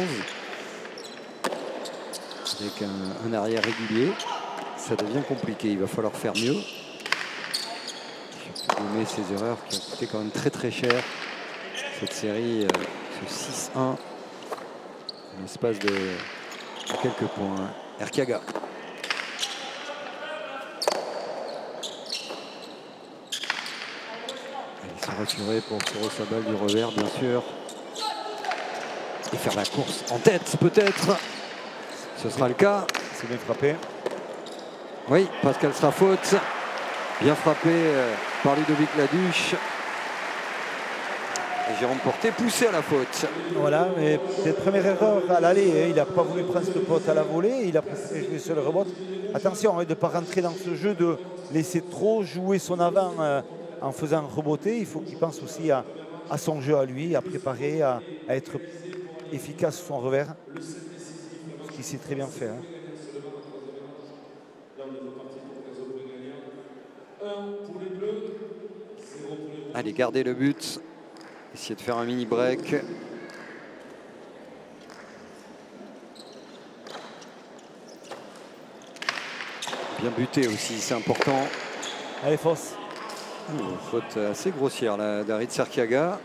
avec un arrière régulier, ça devient compliqué. Il va falloir faire mieux. Gommer ces erreurs qui ont coûté quand même très très cher cette série, ce 6-1 en l'espace de quelques points. Erkiaga. Il s'est rassuré pour Sorosabal du revers, bien sûr. Et faire la course en tête, peut-être. Ce sera le cas. C'est bien frappé. Oui, Pascal sera faute. Bien frappé par Ludovic Laduche. Et Jérôme Porté poussé à la faute. Voilà, mais peut-être première erreur à l'aller. Il n'a pas voulu prendre cette pote à la volée. Il a préféré jouer sur le rebond. Attention de ne pas rentrer dans ce jeu de laisser trop jouer son avant en faisant reboter. Il faut qu'il pense aussi à son jeu à lui, à préparer, à être efficace sur son revers. Ce qu'il sait très bien faire. Allez, garder le but. Essayer de faire un mini break. Bien buté aussi, c'est important. Elle est fausse. Faute assez grossière d'Harit Serkiaga.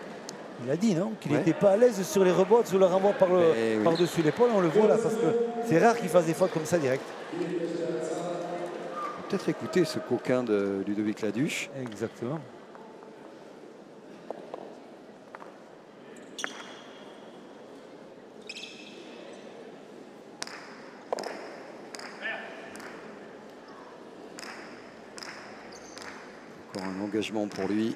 Il a dit non qu'il n'était pas à l'aise sur les rebots, sur le renvoi par-dessus l'épaule. On le voit là parce que c'est rare qu'il fasse des fautes comme ça direct. Peut-être écouter ce coquin de Ludovic Laduche. Exactement. Encore un engagement pour lui.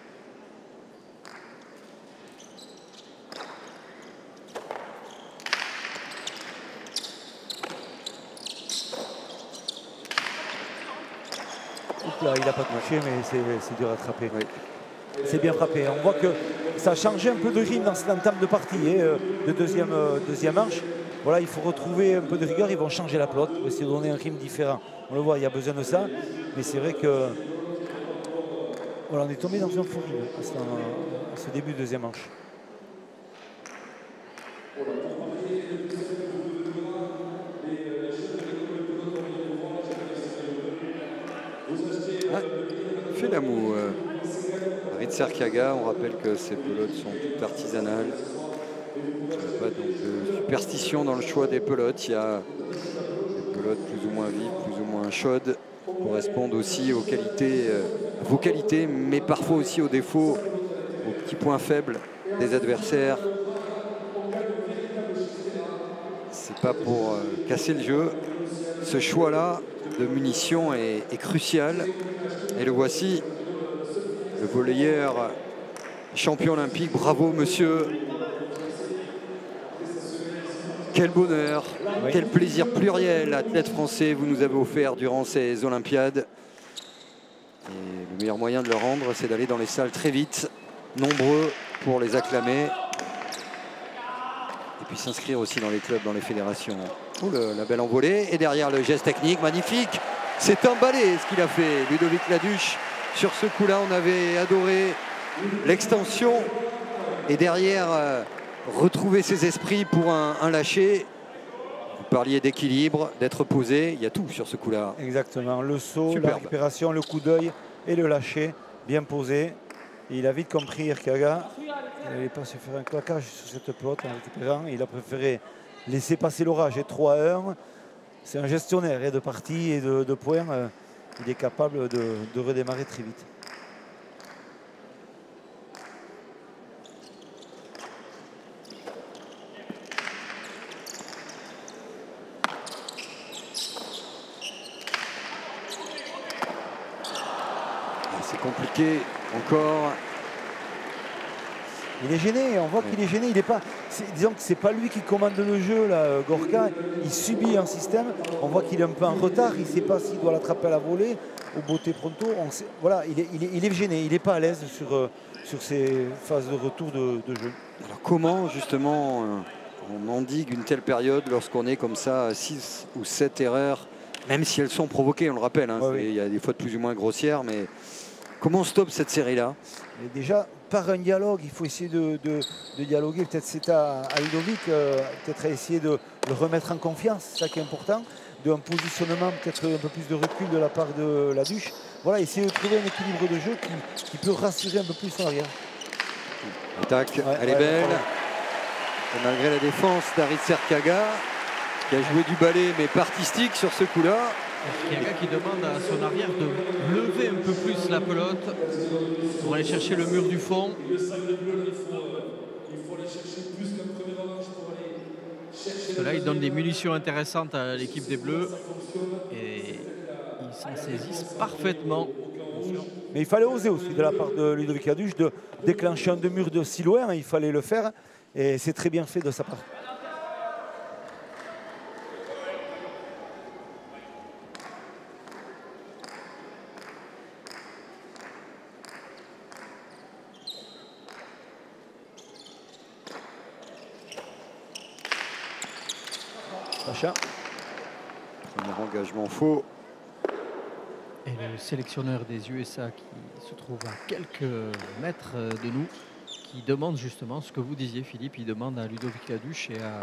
Là, il n'a pas touché, mais c'est dur à attraper. Oui. C'est bien frappé. On voit que ça a changé un peu de rythme dans cette entame de partie, de deuxième manche. Voilà, il faut retrouver un peu de rigueur. Ils vont changer la pelote, essayer de donner un rythme différent. On le voit, il y a besoin de ça. Mais c'est vrai que voilà, on est tombé dans un fou rythme à ce début de deuxième manche. Félamou, Harit Serkiaga, on rappelle que ces pelotes sont toutes artisanales. Il n'y a pas donc de superstition dans le choix des pelotes. Il y a des pelotes plus ou moins vives, plus ou moins chaudes, qui correspondent aussi aux qualités, vos qualités, mais parfois aussi aux défauts, aux petits points faibles des adversaires. C'est pas pour casser le jeu. Ce choix-là de munitions est crucial. Et le voici, le volleyeur champion olympique. Bravo, monsieur. Quel bonheur, Oui. quel plaisir pluriel, athlète français, vous nous avez offert durant ces Olympiades. Et le meilleur moyen de le rendre, c'est d'aller dans les salles très vite, nombreux pour les acclamer. Et puis s'inscrire aussi dans les clubs, dans les fédérations. Oh, la belle envolée. Et derrière le geste technique, magnifique. C'est un balai ce qu'il a fait, Ludovic Laduche. Sur ce coup-là, on avait adoré l'extension. Et derrière, retrouver ses esprits pour un lâcher. Vous parliez d'équilibre, d'être posé. Il y a tout sur ce coup-là. Exactement, le saut, Superbe. la récupération, le coup d'œil et le lâcher, bien posé. Et il a vite compris, Erkiaga. Il n'allait pas se faire un claquage sur cette pelote en récupérant. Il a préféré laisser passer l'orage et 3-1. C'est un gestionnaire de parties et de points. Il est capable de redémarrer très vite. C'est compliqué encore. Il est gêné, on voit qu'il est gêné. Il est pas, disons que c'est pas lui qui commande le jeu, là, Gorka. Il subit un système. On voit qu'il est un peu en retard. Il ne sait pas s'il doit l'attraper à la volée, au beauté pronto. Voilà, il est gêné. Il n'est pas à l'aise sur ces phases de retour de jeu. Alors comment justement on endigue une telle période lorsqu'on est comme ça à 6 ou 7 erreurs, même si elles sont provoquées, on le rappelle. Hein, Ouais, il y a des fautes plus ou moins grossières, mais comment on stoppe cette série-là? Et déjà, par un dialogue, il faut essayer de dialoguer. Peut-être c'est à Ludovic, peut-être à essayer de le remettre en confiance, c'est ça qui est important. D'un positionnement, peut-être un peu plus de recul de la part de Laduche. Voilà, essayer de trouver un équilibre de jeu qui peut rassurer un peu plus son arrière. L'attaque, elle est belle. Et malgré la défense d'Arit Serkaga, qui a joué du balai mais pas artistique sur ce coup-là. Erkiaga qui demande à son arrière de lever un peu plus la pelote pour aller chercher le mur du fond. Parce que là, il donne des munitions intéressantes à l'équipe des Bleus et ils s'en saisissent parfaitement. Mais il fallait oser aussi de la part de Ludovic Laduche de déclencher un deux-murs de si loin. Il fallait le faire et c'est très bien fait de sa part. Sacha. Premier engagement faux. Et le sélectionneur des USA qui se trouve à quelques mètres de nous, qui demande justement ce que vous disiez Philippe, il demande à Ludovic Laduche et à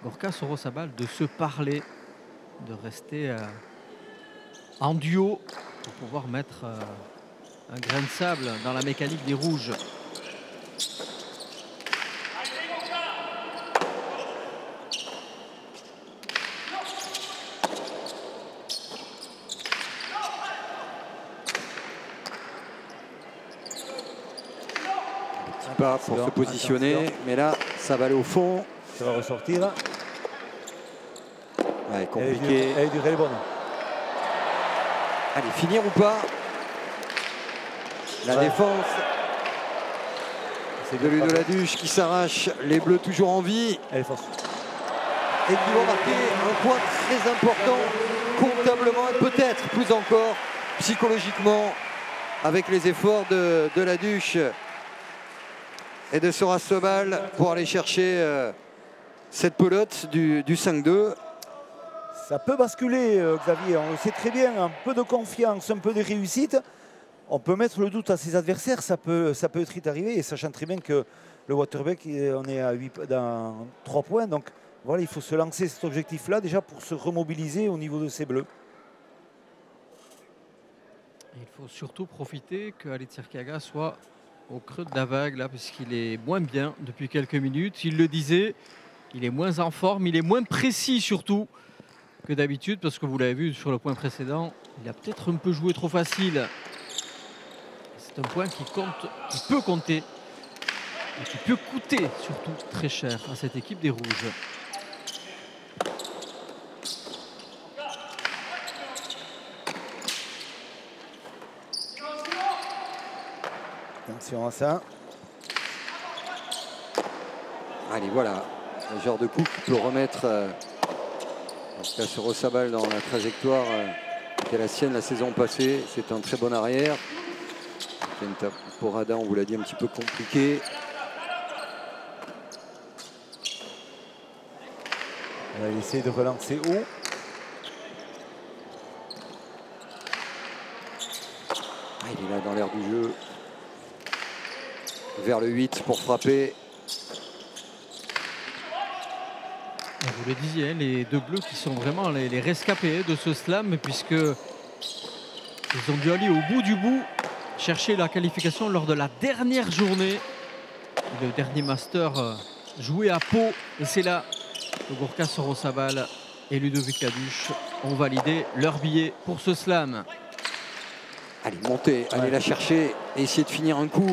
Gorka Sorosabal de se parler, de rester en duo pour pouvoir mettre un grain de sable dans la mécanique des rouges. Pas pour se positionner, attention. mais là, ça va aller au fond. Ça va ressortir. Ouais, compliqué. Elle est du bonne. Allez, finir ou pas? La défense de Ludo Laduche qui s'arrache, les Bleus toujours en vie. Elle est forte. Et qui vont marquer un point très important, comptablement et peut-être plus encore psychologiquement, avec les efforts de Laduche et de Sorosabal pour aller chercher cette pelote du 5-2. Ça peut basculer, Xavier, on le sait très bien. Un peu de confiance, un peu de réussite. On peut mettre le doute à ses adversaires, ça peut très vite arriver. Et sachant très bien que le Waterbeek, on est à 3 points. Donc voilà, il faut se lancer cet objectif-là déjà pour se remobiliser au niveau de ces Bleus. Il faut surtout profiter que Alit Serkiaga soit au creux de la vague là, parce qu'il est moins bien depuis quelques minutes. Il le disait, il est moins en forme, il est moins précis surtout que d'habitude, parce que vous l'avez vu sur le point précédent, il a peut-être un peu joué trop facile. C'est un point qui compte, qui peut compter et qui peut coûter surtout très cher à cette équipe des Rouges. Attention à ça. Allez, voilà. Le genre de coup qui peut remettre en tout cas Sorosabal dans la trajectoire qui est la sienne la saison passée. C'est un très bon arrière. Pour Rada, on vous l'a dit, un petit peu compliqué. On va essayer de relancer haut. Il est là dans l'air du jeu. Vers le 8 pour frapper. Vous le disiez, hein, les deux bleus qui sont vraiment les rescapés de ce slam, puisque ils ont dû aller au bout du bout, chercher la qualification lors de la dernière journée. Le dernier master joué à Pau, et c'est là que Gurka Sorosabal et Ludovic Laduche ont validé leur billet pour ce slam. Allez, monter, aller la chercher et essayer de finir un coup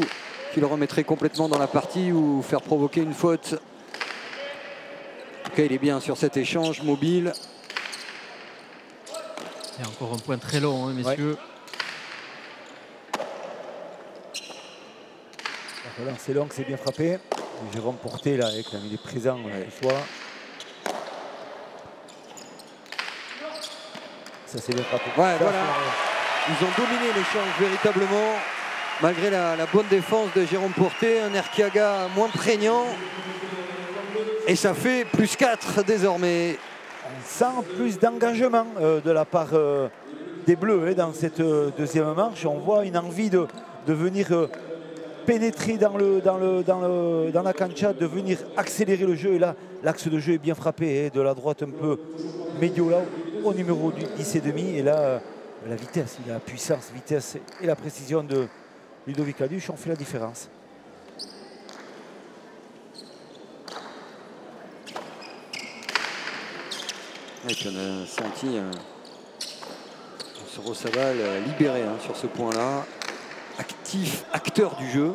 qui le remettrait complètement dans la partie ou faire provoquer une faute. En tout cas, il est bien sur cet échange, mobile. Il y a encore un point très long, hein, messieurs. Voilà, c'est long, c'est bien frappé. Et Jérôme Porté, là, quand il est présent ce soir. Ça, c'est bien frappé. Ouais, voilà. Ils ont dominé l'échange véritablement, malgré la bonne défense de Jérôme Porté. Un Erkiaga moins prégnant. Et ça fait +4 désormais. On sent plus d'engagement de la part des Bleus dans cette deuxième manche. On voit une envie de venir pénétrer dans la cancha, de venir accélérer le jeu. Et là, l'axe de jeu est bien frappé, de la droite un peu médio là, au numéro du 10,5. Et là, la vitesse, la puissance, vitesse et la précision de Ludovic Laduche ont fait la différence. Et puis on a senti Sorosabal libéré sur ce point-là, actif, acteur du jeu,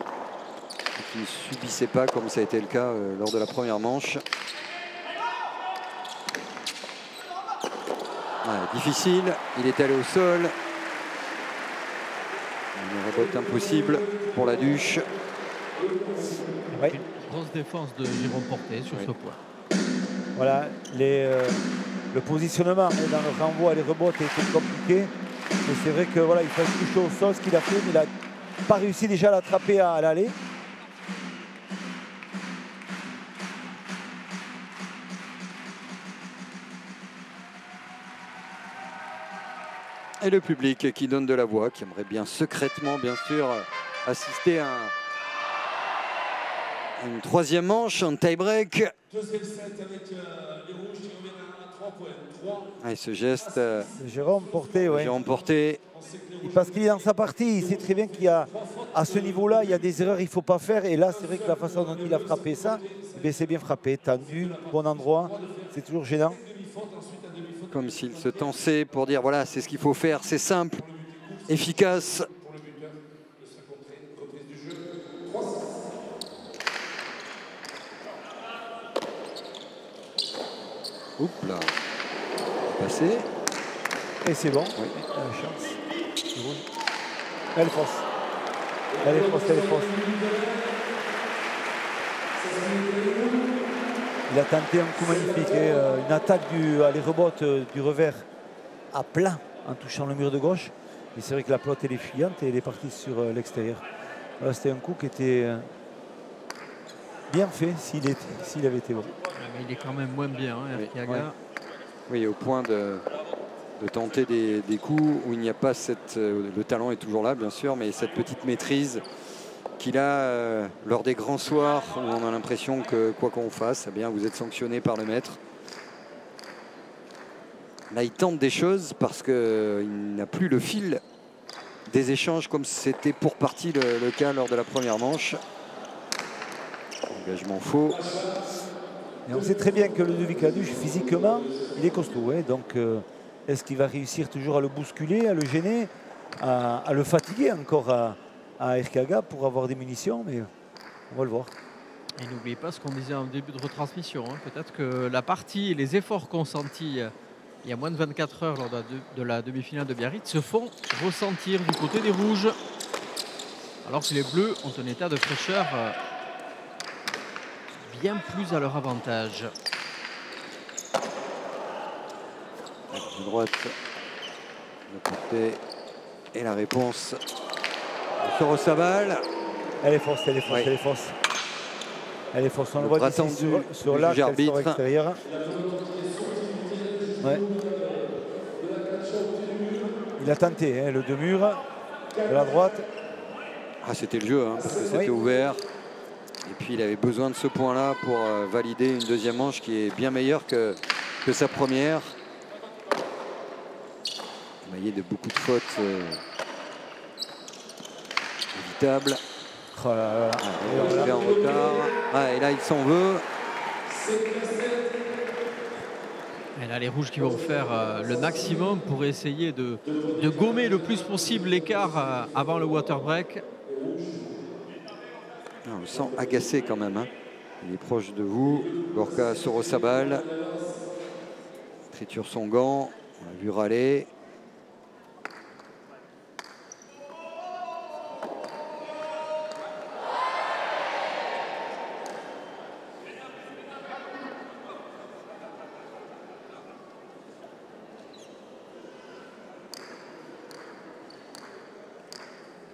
qui ne subissait pas comme ça a été le cas lors de la première manche. Difficile, il est allé au sol. Une rebote impossible pour Laduche. Oui. Une grosse défense de Jérôme Porté sur ce point. Voilà, le positionnement dans le renvoi, les rebotes étaient compliqués. Mais c'est vrai que voilà, il faut toucher au sol ce qu'il a fait, mais il n'a pas réussi déjà à l'attraper à l'aller. Et le public qui donne de la voix, qui aimerait bien secrètement, bien sûr, assister à une troisième manche, un tie-break. Deuxième set avec les rouges qui reviennent à 3 points. Et ce geste, Jérôme Porté, oui. Jérôme Porté. Parce qu'il est dans sa partie, il sait très bien qu'il y a, à ce niveau-là, il y a des erreurs qu'il ne faut pas faire. Et là, c'est vrai que la façon dont il a frappé ça, c'est bien frappé, tendu, bon endroit. C'est toujours gênant. Comme s'il se tensait pour dire, voilà, c'est ce qu'il faut faire, c'est simple, efficace. Oups là, passé. Et c'est bon, oui. La chance. Elle est fausse. Elle est fausse, elle est fausse. Il a tenté un coup magnifique, une attaque les rebotes du revers à plat en touchant le mur de gauche. Et c'est vrai que la pelote elle est fuyante et elle est partie sur l'extérieur. Voilà, c'était un coup qui était bien fait s'il avait été bon. Mais il est quand même moins bien, Erkiaga. Oui, au point de tenter des coups où il n'y a pas le talent est toujours là bien sûr, mais cette petite maîtrise qu'il a lors des grands soirs où on a l'impression que quoi qu'on fasse, eh bien, vous êtes sanctionné par le maître. Là, il tente des choses parce qu'il n'a plus le fil des échanges comme c'était pour partie le cas lors de la première manche. Engagement faux. Et on sait très bien que Ludovic Laduche, physiquement, il est costaud. Donc, est-ce qu'il va réussir toujours à le bousculer, à le gêner, à le fatiguer encore à Erkiaga pour avoir des munitions, mais on va le voir. Et n'oubliez pas ce qu'on disait en début de retransmission. Peut-être que la partie et les efforts consentis il y a moins de 24 heures lors de la demi-finale de Biarritz se font ressentir du côté des rouges. Alors que les bleus ont un état de fraîcheur bien plus à leur avantage. De droite, de côté. Et la réponse sur Ossabal. Elle est fausse, elle est fausse, Oui. elle est fausse. Elle est fausse. On le Le voit bras d'ici tendu sur du l'arc, juge elle sort arbitre. extérieur. Ouais. Il a tenté hein, le deux murs de la droite. Ah, c'était le jeu, hein, parce que c'était Oui. ouvert. Et puis il avait besoin de ce point-là pour valider une deuxième manche qui est bien meilleure que sa première. Émaillé de beaucoup de fautes évitables. Oh là là. Il est en retard. Ah, et là, il s'en veut. Et là, les rouges qui vont faire le maximum pour essayer de gommer le plus possible l'écart avant le water break. On le sent agacé quand même, hein. Il est proche de vous. Gorka Sorosabal triture son gant. On l'a vu râler.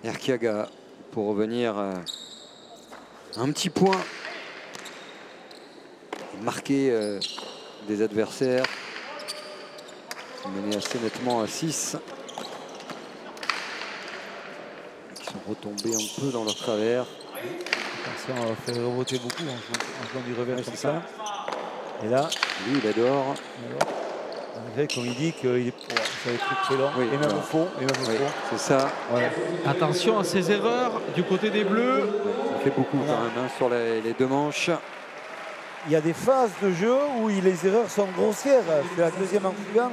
Erkiaga pour revenir un petit point et marquer des adversaires. Mené assez nettement à 6. Qui sont retombés un peu dans leur travers. Attention, on va faire reboter beaucoup en jouant du revers Ouais, comme c'est ça. Et là, Lui, il adore. malgré comme il dit qu'il est sur les trucs très longs, Oui, et même voilà. au fond, et même au Oui, fond. c'est ça. Voilà. Attention à ces erreurs du côté des Bleus. Ça fait beaucoup quand même hein, sur les deux manches. Il y a des phases de jeu où les erreurs sont grossières. C'est la deuxième en suivant.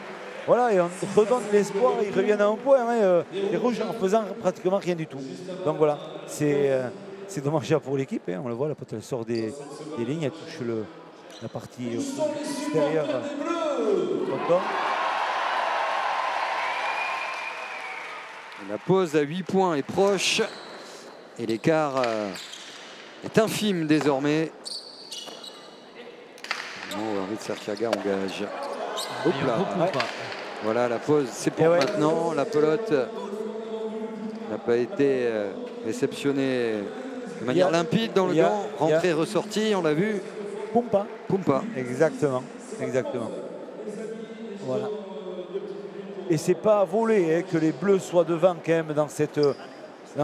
Voilà, et on redonne l'espoir, ils reviennent à un point. Hein, les rouges en faisant pratiquement rien du tout. Donc voilà, c'est dommageable pour l'équipe. Hein, on le voit, la pote elle sort des lignes, elle touche la partie extérieure du fronton. La pause à 8 points est proche. Et l'écart est infime désormais. Henri de Serkiaga engage. Hop Et on là. recoupe Ouais. pas. Voilà, la pause, c'est pour Et ouais. maintenant. La pelote n'a pas été réceptionnée de manière limpide dans le il y a- gant. il y a- Rentrée, ressortie, on l'a vu. Pumpa. Pumpa. Exactement, exactement. Voilà. Et c'est pas à voler hein, que les Bleus soient devant quand même dans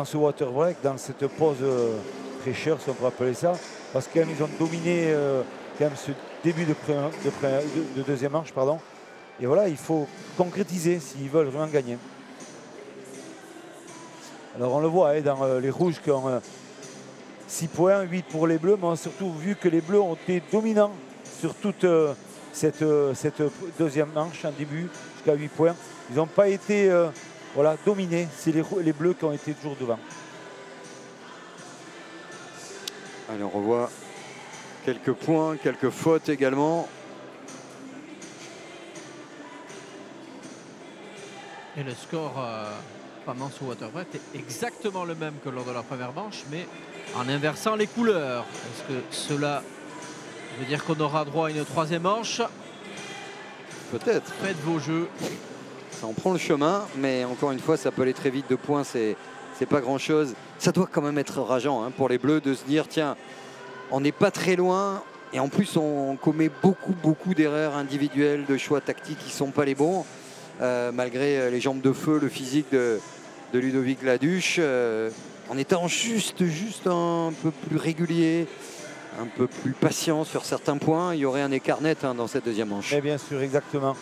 ce water break, dans cette pause fraîcheur, si on peut appeler ça, parce qu'ils ont dominé quand même ce début de deuxième manche, pardon. Et voilà, il faut concrétiser s'ils veulent vraiment gagner. Alors on le voit hein, dans les rouges qui ont 6 points, 8 pour les Bleus, mais on a surtout vu que les Bleus ont été dominants sur toute cette deuxième manche en début jusqu'à 8 points. Ils n'ont pas été voilà, dominés, c'est les Bleus qui ont été toujours devant. Allez, on revoit quelques points, quelques fautes également. Et le score pendant ce water break est exactement le même que lors de la première manche, mais en inversant les couleurs. Est-ce que cela veut dire qu'on aura droit à une troisième manche? Peut-être. Faites vos jeux. Ça en prend le chemin, mais encore une fois, ça peut aller très vite. 2 points, c'est pas grand-chose. Ça doit quand même être rageant hein, pour les Bleus de se dire, tiens, on n'est pas très loin. Et en plus, on commet beaucoup d'erreurs individuelles, de choix tactiques qui ne sont pas les bons. Malgré les jambes de feu, le physique de Ludovic Laduche, en étant juste un peu plus régulier, un peu plus patient sur certains points, il y aurait un écart net hein, dans cette deuxième manche. Et bien sûr, exactement.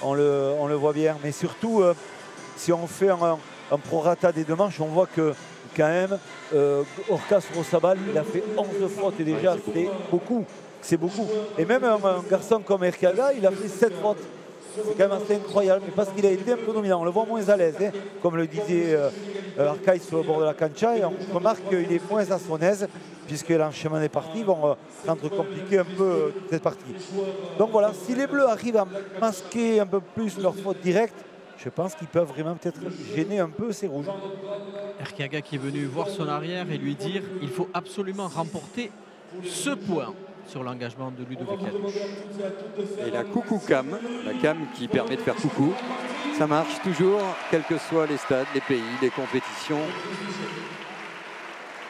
On le voit bien. Mais surtout, si on fait un prorata des deux manches, on voit que quand même, Orcas Rosabal, il a fait 11 fautes et déjà, c'est beaucoup. C'est beaucoup. Et même un garçon comme Erkiaga, il a fait 7 fautes. C'est quand même assez incroyable, mais parce qu'il a été un peu dominant. On le voit moins à l'aise, hein, comme le disait Arcaï sur le bord de la cancha. Et on remarque qu'il est moins à son aise, puisque l'enchaînement des parties vont rendre compliqué un peu cette partie. Donc voilà, si les Bleus arrivent à masquer un peu plus leurs fautes directes, je pense qu'ils peuvent vraiment peut-être gêner un peu ces rouges. Erkiaga qui est venu voir son arrière et lui dire il faut absolument remporter ce point. sur l'engagement de Ludovic Halush. Et la coucou cam, la cam qui permet de faire coucou. Ça marche toujours, quels que soient les stades, les pays, les compétitions.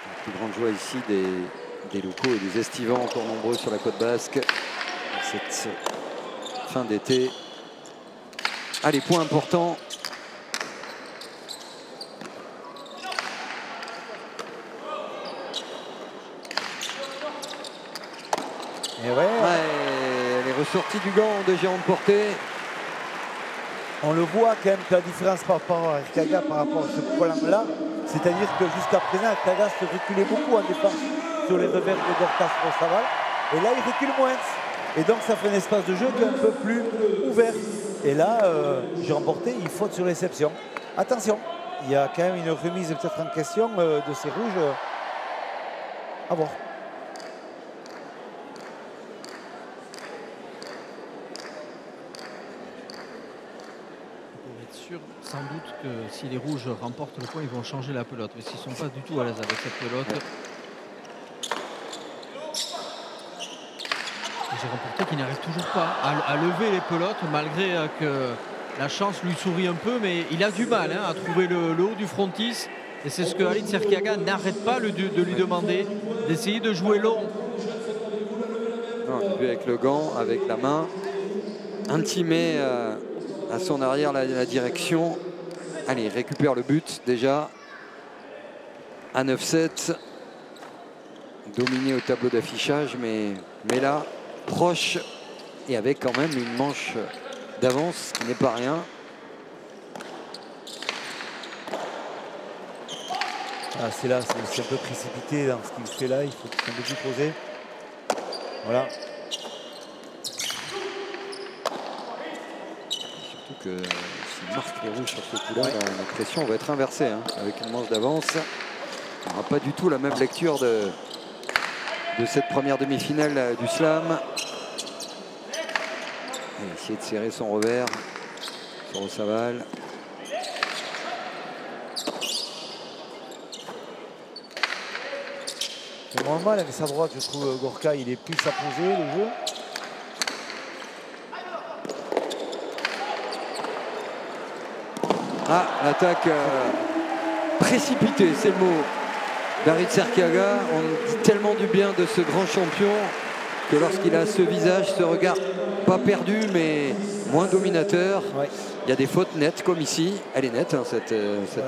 La plus grande joie ici des locaux et des estivants encore nombreux sur la côte basque. Cette fin d'été. Allez, point important. Et ouais, Elle est ressortie du gant de Jérôme Porté. on le voit quand même que la différence par rapport à Arteaga par rapport à ce point-là, c'est-à-dire que jusqu'à présent, Arteaga se reculait beaucoup en défense sur les revers de Gorka Sorosaval. Et là, il recule moins. Et donc, ça fait un espace de jeu qui est un peu plus ouvert. Et là, Jérôme Porté, il faute sur réception. Attention, il y a quand même une remise peut-être en question de ces rouges. À voir. Pour être sûr, sans doute que si les rouges remportent le point, ils vont changer la pelote. Mais s'ils ne sont pas du tout à l'aise avec cette pelote. J'ai remporté qu'il n'arrive toujours pas à lever les pelotes, malgré que la chance lui sourit un peu, mais il a du mal à trouver le haut du frontis. Et c'est ce que Alitz Erkiaga n'arrête pas de lui demander, d'essayer de jouer long. Non, il a vu avec le gant, avec la main, intimé à son arrière la direction. Allez, il récupère le but déjà à 9-7. Dominé au tableau d'affichage, mais là, proche et avec quand même une manche d'avance qui n'est pas rien. Ah, c'est là, c'est un peu précipité dans ce qu'il fait là, il faut qu'il soit un peu plus posé. Voilà. Surtout que s'il marque les rouges sur ce coup-là, la pression va être inversée, hein, avec une manche d'avance. On n'aura pas du tout la même lecture de cette première demi-finale du slam. Il va essayer de serrer son revers sur Sorosaval. C'est moins mal avec sa droite, je trouve. Gorka, il est plus à poser le jeu. Ah, l'attaque précipitée, c'est le mot d'Aritz Erkiaga. On dit tellement du bien de ce grand champion que lorsqu'il a ce visage, ce regard pas perdu, mais moins dominateur. Ouais. Il y a des fautes nettes comme ici. Elle est nette, hein, cette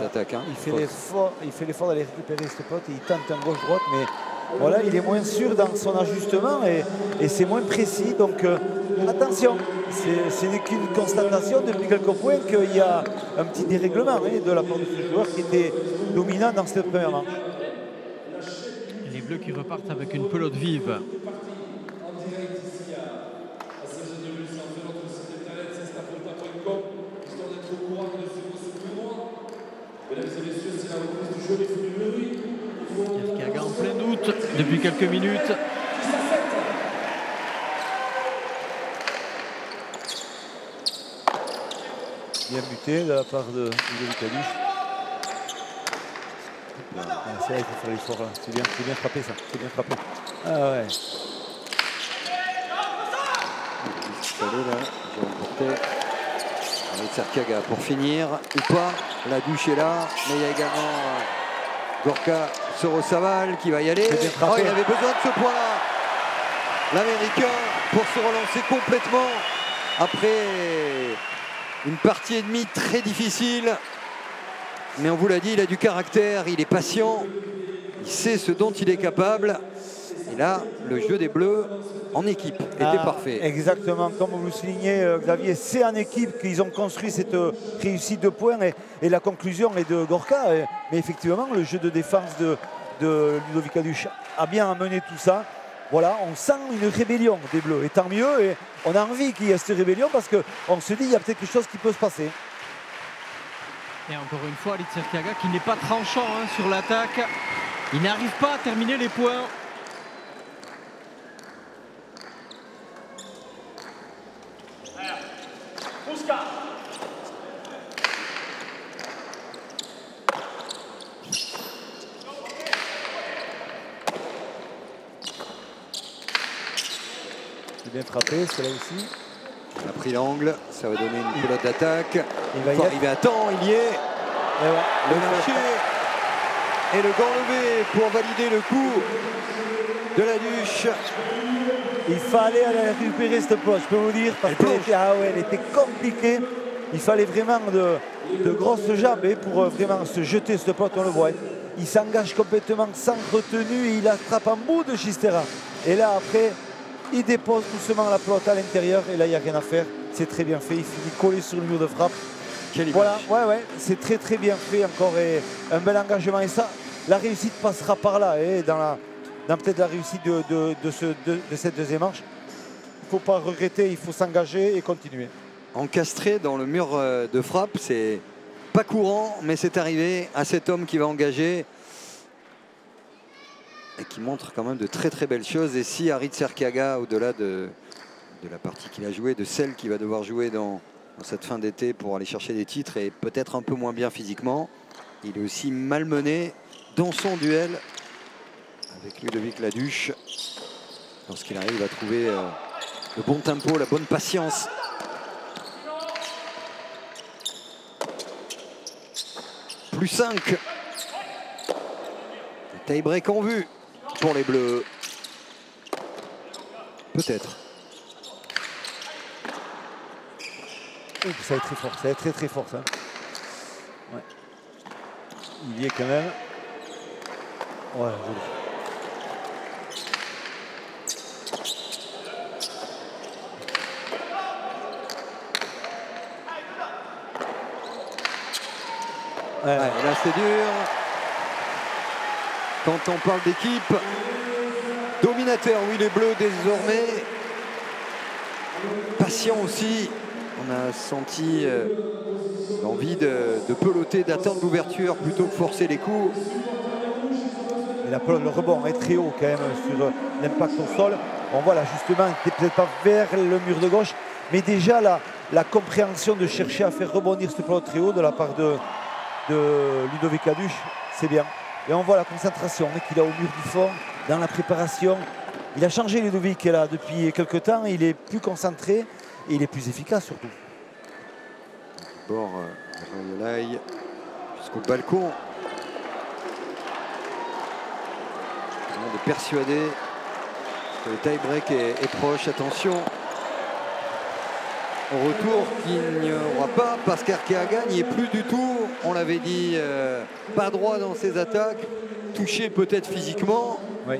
attaque. Hein. Il fait l'effort d'aller récupérer ce pote et il tente un gauche-droite, mais voilà, il est moins sûr dans son ajustement et c'est moins précis. Donc attention, ce n'est qu'une constatation depuis quelques points qu'il y a un petit dérèglement de la part de ce joueur qui était dominant dans cette première manche. Les Bleus qui repartent avec une pelote vive. Erkiaga en plein doute depuis quelques minutes. Bien buté de la part de Ludovic Halush. C'est là, il faut faire l'effort là. C'est bien frappé ça. C'est bien frappé. Ah ouais. Avec Erkiaga pour finir ou pas. La douche est là, mais il y a également Gorka Sorosaval qui va y aller. Oh, il avait besoin de ce point-là, l'Américain, pour se relancer complètement après une partie et demie très difficile. Mais on vous l'a dit, il a du caractère, il est patient, il sait ce dont il est capable. Et là, le jeu des Bleus en équipe était parfait. Exactement, comme vous le soulignez, Xavier, c'est en équipe qu'ils ont construit cette réussite de points et la conclusion est de Gorka. Mais effectivement, le jeu de défense de Ludovic Halush a bien amené tout ça. Voilà, on sent une rébellion des Bleus, et tant mieux. Et on a envie qu'il y ait cette rébellion parce qu'on se dit qu'il y a peut-être quelque chose qui peut se passer. Et encore une fois, Alitz Erkiaga qui n'est pas tranchant sur l'attaque. Il n'arrive pas à terminer les points. c'est bien frappé, c'est là aussi. Il a pris l'angle, ça va donner une pelote d'attaque. Il va Il y faut être. arriver à temps, il y est. Et ouais, Le lâcher et le gant levé pour valider le coup de la Duche. il fallait aller récupérer cette plonge, je peux vous dire, parce qu'elle était, elle était compliquée. Il fallait vraiment de grosses jambes pour vraiment se jeter cette plot, on le voit. Il s'engage complètement sans retenue et il attrape en bout de Chistera. Et là, après, il dépose doucement la plot à l'intérieur et là, il n'y a rien à faire. C'est très bien fait, il finit collé sur le mur de frappe. Voilà, ouais, c'est très bien fait encore et un bel engagement. Et ça, la réussite passera par là, et dans peut-être la réussite de cette deuxième manche. Il ne faut pas regretter, il faut s'engager et continuer. Encastré dans le mur de frappe, c'est pas courant, mais c'est arrivé à cet homme qui va engager et qui montre quand même de très belles choses. Et si Aritz Erkiaga, au-delà de la partie qu'il a jouée, de celle qu'il va devoir jouer dans cette fin d'été pour aller chercher des titres, et peut-être un peu moins bien physiquement, il est aussi malmené dans son duel avec Ludovic Laduche lorsqu'il arrive à trouver le bon tempo, la bonne patience. Plus 5. Le tie-break en vue pour les Bleus. Peut-être. Ça va être très fort, ça va être très fort ça. Ouais. Il y est quand même. Ouais, joli. Ouais, là c'est dur. Quand on parle d'équipe, dominateur, oui, les Bleus désormais. Patient aussi. On a senti l'envie de peloter, d'attendre l'ouverture plutôt que forcer les coups. Et le rebond est très haut quand même sur l'impact au sol. On voit l'ajustement, il n'était peut-être pas vers le mur de gauche, mais déjà la compréhension de chercher à faire rebondir ce plot très haut de la part de Ludovic Laduche, c'est bien. Et on voit la concentration qu'il a au mur du fond, dans la préparation. Il a changé Ludovic là depuis quelques temps, il est plus concentré et il est plus efficace surtout. Bord jusqu'au balcon. Tout le monde est persuadé que le tie-break est proche. Attention au retour qu'il n'y aura pas, parce qu'Erkiaga n'y est plus du tout. On l'avait dit, pas droit dans ses attaques, touché peut-être physiquement. Oui.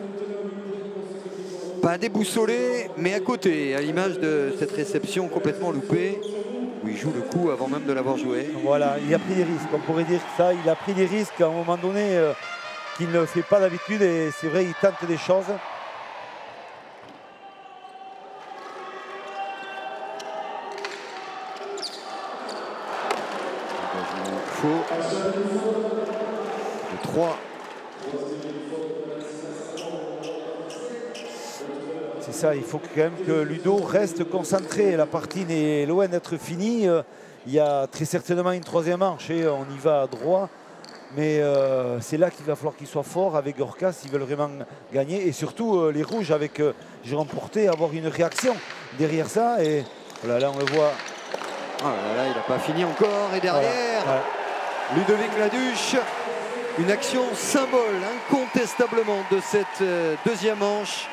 Pas déboussolé, mais à côté, à l'image de cette réception complètement loupée, où il joue le coup avant même de l'avoir joué. Voilà, il a pris des risques, on pourrait dire ça. Il a pris des risques à un moment donné qu'il ne fait pas d'habitude, et c'est vrai, il tente des choses. Faux. De 3. C'est ça, il faut quand même que Ludo reste concentré. La partie n'est loin d'être finie. Il y a très certainement une troisième manche et on y va à droit. Mais c'est là qu'il va falloir qu'il soit fort avec Gorka s'ils veulent vraiment gagner. Et surtout les rouges avec Jérôme Porté, avoir une réaction derrière ça. Et voilà, là on le voit. Oh là là, il n'a pas fini encore. Et derrière, voilà. Ludovic Laduche, une action symbole incontestablement de cette deuxième manche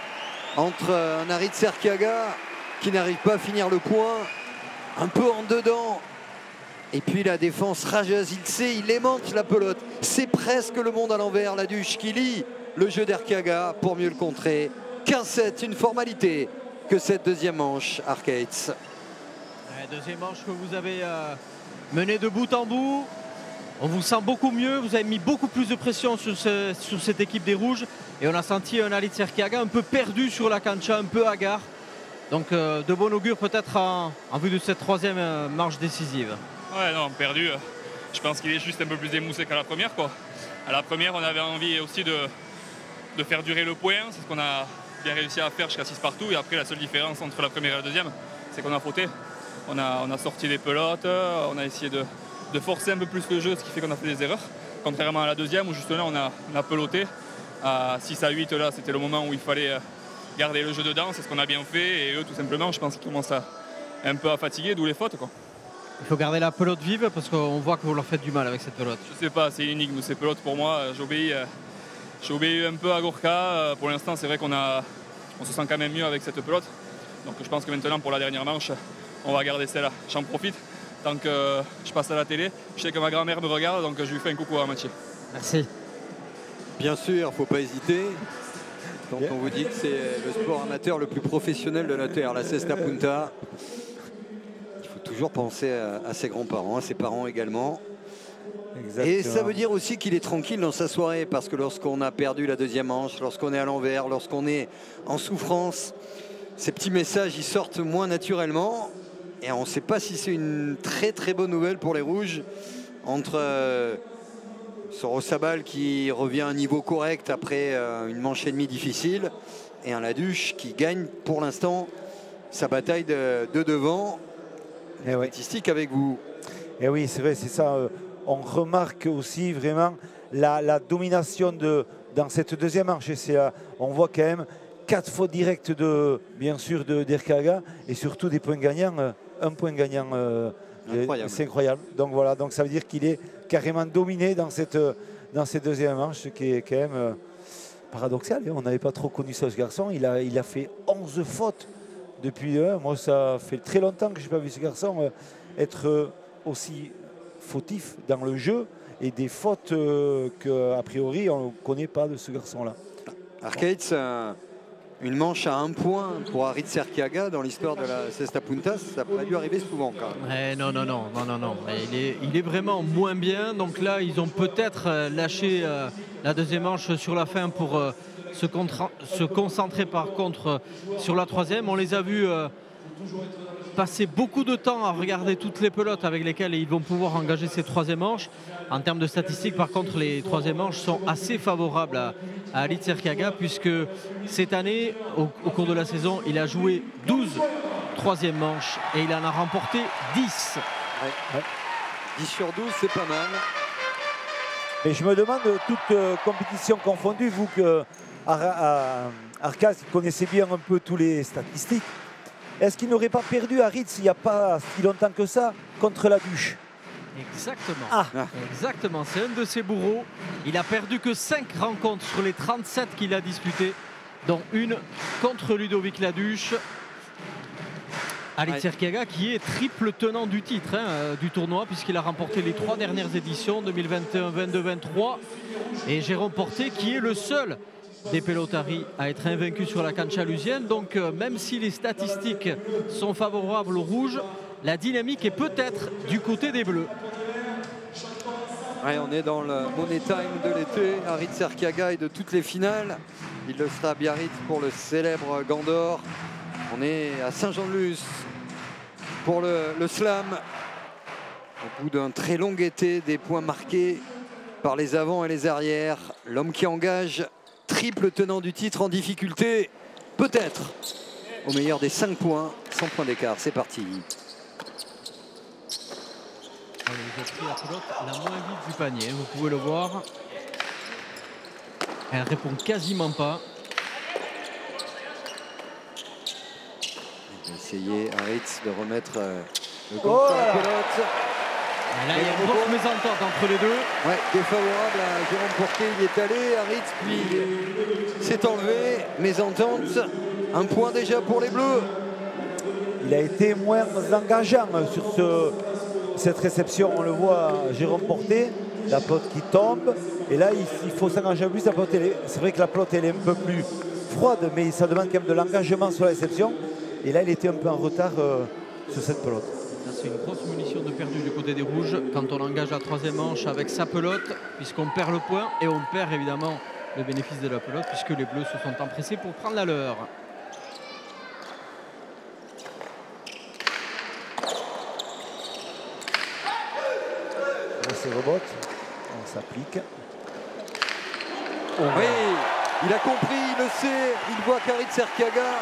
entre un Aritz Erkiaga qui n'arrive pas à finir le point, un peu en dedans, et puis la défense rageuse. Il sait, il aimante la pelote. C'est presque le monde à l'envers. Laduche qui lit le jeu d'Erkiaga pour mieux le contrer. 15-7, une formalité que cette deuxième manche, Arcades. Deuxième manche que vous avez menée de bout en bout. On vous sent beaucoup mieux, vous avez mis beaucoup plus de pression sur cette équipe des Rouges, et on a senti un Aritz Erkiaga un peu perdu sur la cancha, un peu hagard. Donc de bon augure peut-être en vue de cette troisième manche décisive. Ouais, non, perdu. Je pense qu'il est juste un peu plus émoussé qu'à la première, quoi. À la première, on avait envie aussi de faire durer le point. C'est ce qu'on a bien réussi à faire jusqu'à 6 partout. Et après, la seule différence entre la première et la deuxième, c'est qu'on a fauté. On a sorti des pelotes, on a essayé de forcer un peu plus le jeu, ce qui fait qu'on a fait des erreurs. Contrairement à la deuxième, où juste là, on a peloté. À 6 à 8, là, c'était le moment où il fallait garder le jeu dedans, c'est ce qu'on a bien fait. Et eux, tout simplement, je pense qu'ils commencent un peu à fatiguer, d'où les fautes, quoi. Il faut garder la pelote vive parce qu'on voit que vous leur faites du mal avec cette pelote. Je sais pas, c'est une énigme ces pelotes pour moi. J'obéis un peu à Gorka. Pour l'instant, c'est vrai qu'on se sent quand même mieux avec cette pelote. Donc je pense que maintenant, pour la dernière manche, on va garder celle-là. J'en profite tant que je passe à la télé. Je sais que ma grand-mère me regarde, donc je lui fais un coucou à Mathieu. Merci. Bien sûr, il ne faut pas hésiter. Quand on vous dit que c'est le sport amateur le plus professionnel de la Terre, la Cesta Punta, il faut toujours penser à ses grands-parents, à ses parents également. Exactement. Et ça veut dire aussi qu'il est tranquille dans sa soirée, parce que lorsqu'on a perdu la deuxième manche, lorsqu'on est à l'envers, lorsqu'on est en souffrance, ces petits messages ils sortent moins naturellement. Et on ne sait pas si c'est une très très bonne nouvelle pour les Rouges, entre Sorosabal qui revient à un niveau correct après une manche et demie difficile, et un Laduche qui gagne pour l'instant sa bataille de devant. Et ouais. Statistique avec vous. Et oui, c'est vrai, c'est ça. On remarque aussi vraiment la domination dans cette deuxième manche. On voit quand même 4 fautes directes bien sûr d'Erkiaga et surtout des points gagnants. Un point gagnant, c'est incroyable. Donc voilà, donc ça veut dire qu'il est carrément dominé dans cette deuxième manche, ce qui est quand même paradoxal. On n'avait pas trop connu ça, ce garçon. Il a fait 11 fautes depuis. Moi, ça fait très longtemps que je n'ai pas vu ce garçon être aussi fautif dans le jeu, et des fautes qu'a priori on ne connaît pas de ce garçon-là. Arcades, une manche à 1 point pour Aritz Erkiaga dans l'histoire de la Cesta Punta, ça n'a pas dû arriver souvent quand même. Non. Il est vraiment moins bien. Donc là, ils ont peut-être lâché la deuxième manche sur la fin pour se concentrer par contre sur la troisième. On les a vus passer beaucoup de temps à regarder toutes les pelotes avec lesquelles ils vont pouvoir engager ces troisième manches. En termes de statistiques, par contre, les troisième manches sont assez favorables à Aritz Erkiaga, puisque cette année, au cours de la saison, il a joué 12 troisième manches et il en a remporté 10. Ouais. 10 sur 12, c'est pas mal. Mais je me demande, toute compétition confondue, vous que Arcas connaissait bien un peu tous les statistiques, est-ce qu'il n'aurait pas perdu Aritz il n'y a pas si longtemps que ça contre Laduche? Exactement, c'est un de ses bourreaux. Il a perdu que 5 rencontres sur les 37 qu'il a disputées, dont une contre Ludovic Laduche. Aritz Erkiaga qui est triple tenant du titre du tournoi, puisqu'il a remporté les 3 dernières éditions, 2021, 22, 23. Et Jérôme Porté qui est le seul des pelotari à être invaincu sur la cancha lusienne. Donc même si les statistiques sont favorables aux rouges, la dynamique est peut-être du côté des bleus. Ouais, on est dans le Money Time de l'été. Aritz Erkiaga et de toutes les finales. Il le sera à Biarritz pour le célèbre Gandor. On est à Saint-Jean-de-Luz pour le slam. Au bout d'un très long été, des points marqués par les avants et les arrières. L'homme qui engage, triple tenant du titre en difficulté, peut-être au meilleur des 5 points, 100 points d'écart. C'est parti. On a pris la pelote la moins vite du panier, vous pouvez le voir. Elle répond quasiment pas. Il va essayer Aritz de remettre le gant sur la pelote. Et là, il y a une grosse mésentente entre les deux. Ouais, défavorable à Jérôme Porté, il est allé, Aritz puis s'est enlevé. Mésentente, 1 point déjà pour les Bleus. Il a été moins engageant sur cette réception. On le voit, Jérôme Porté, la pelote qui tombe. Et là, il faut s'engager plus. C'est vrai que la pelote elle est un peu plus froide, mais ça demande quand même de l'engagement sur la réception. Et là, il était un peu en retard sur cette pelote. C'est une grosse munition de perdu du côté des rouges quand on engage la troisième manche avec sa pelote, puisqu'on perd le point et on perd évidemment le bénéfice de la pelote, puisque les bleus se sont empressés pour prendre la leur. C'est rebot, on s'applique. Oui, il a compris, il le sait, il voit qu'Aritz Erkiaga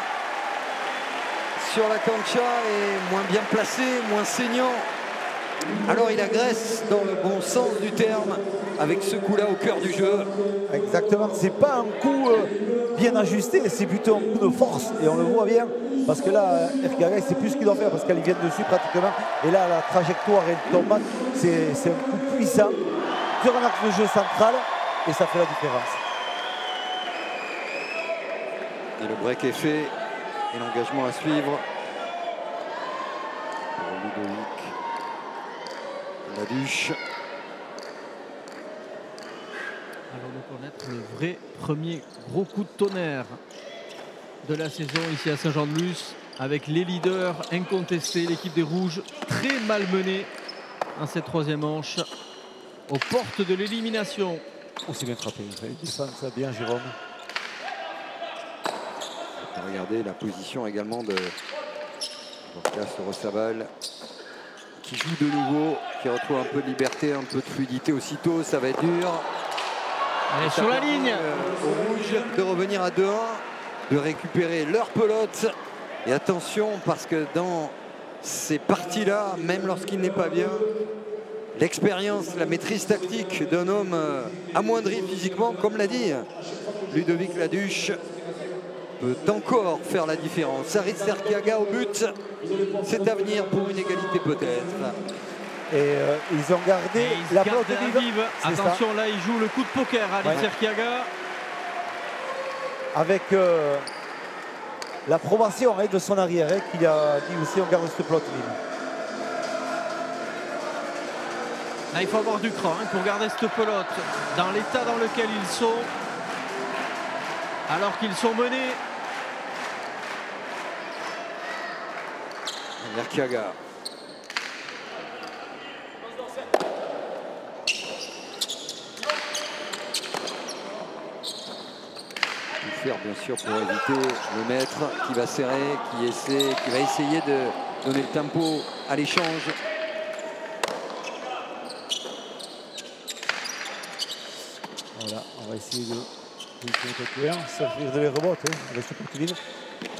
sur la cancha est moins bien placé, moins saignant. Alors il agresse dans le bon sens du terme avec ce coup-là au cœur du jeu. Exactement, c'est pas un coup bien ajusté, c'est plutôt un coup de force et on le voit bien parce que là, Erkiaga, il sait plus ce qu'il doit faire parce qu'elle vient dessus pratiquement et là, la trajectoire et le tombant, c'est un coup puissant sur un axe de jeu central et ça fait la différence. Et le break est fait et l'engagement à suivre pour Ludovic Laduche. Allons nous connaître le vrai premier gros coup de tonnerre de la saison ici à Saint-Jean-de-Luz avec les leaders incontestés, l'équipe des Rouges très malmenée en cette troisième manche aux portes de l'élimination. Oh, c'est bien frappé, il sent ça bien Jérôme. Regardez la position également de Gorka Sorosabal qui joue de nouveau, qui retrouve un peu de liberté, un peu de fluidité aussitôt, ça va être dur. Elle est sur la ligne. Aux Rouges de revenir à 2-1, de récupérer leur pelote. Et attention parce que dans ces parties-là, même lorsqu'il n'est pas bien, l'expérience, la maîtrise tactique d'un homme amoindri physiquement, comme l'a dit Ludovic Laduche, peut encore faire la différence. Aritz Erkiaga au but, c'est à venir pour une égalité peut-être. Et ils ont gardé la pelote vive. Attention, là il joue le coup de poker à Aritz Erkiaga. Avec l'approbation de son arrière qui a dit aussi on garde cette pelote vive. Là, il faut avoir du cran pour garder cette pelote dans l'état dans lequel ils sont. Alors qu'ils sont menés. Erkiaga. Tout faire bien sûr pour éviter le maître qui va serrer, qui va essayer de donner le tempo à l'échange. Voilà, on va essayer de servir de les rebottes avec ce porte-vide.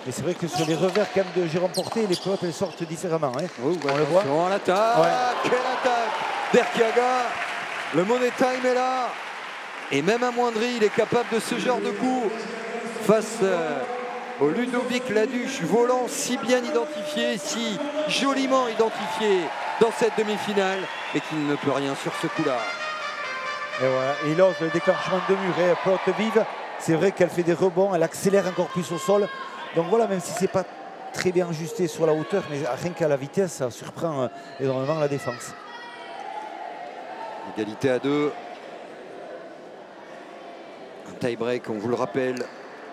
Mais c'est vrai que sur les revers quand même de Jérôme Porté, les pelotes elles sortent différemment. Oh, on le voit. À l'attaque, quelle attaque d'Erkiaga. Le money time est là. Et même amoindri, il est capable de ce genre de coup face au Ludovic Laduche, volant si bien identifié, si joliment identifié dans cette demi-finale, et qu'il ne peut rien sur ce coup-là. Et voilà, et il ose le déclenchement de mur et pelote vive. C'est vrai qu'elle fait des rebonds, elle accélère encore plus au sol. Donc voilà, même si c'est pas très bien ajusté sur la hauteur, mais rien qu'à la vitesse, ça surprend énormément la défense. Égalité à 2. Un tie-break, on vous le rappelle,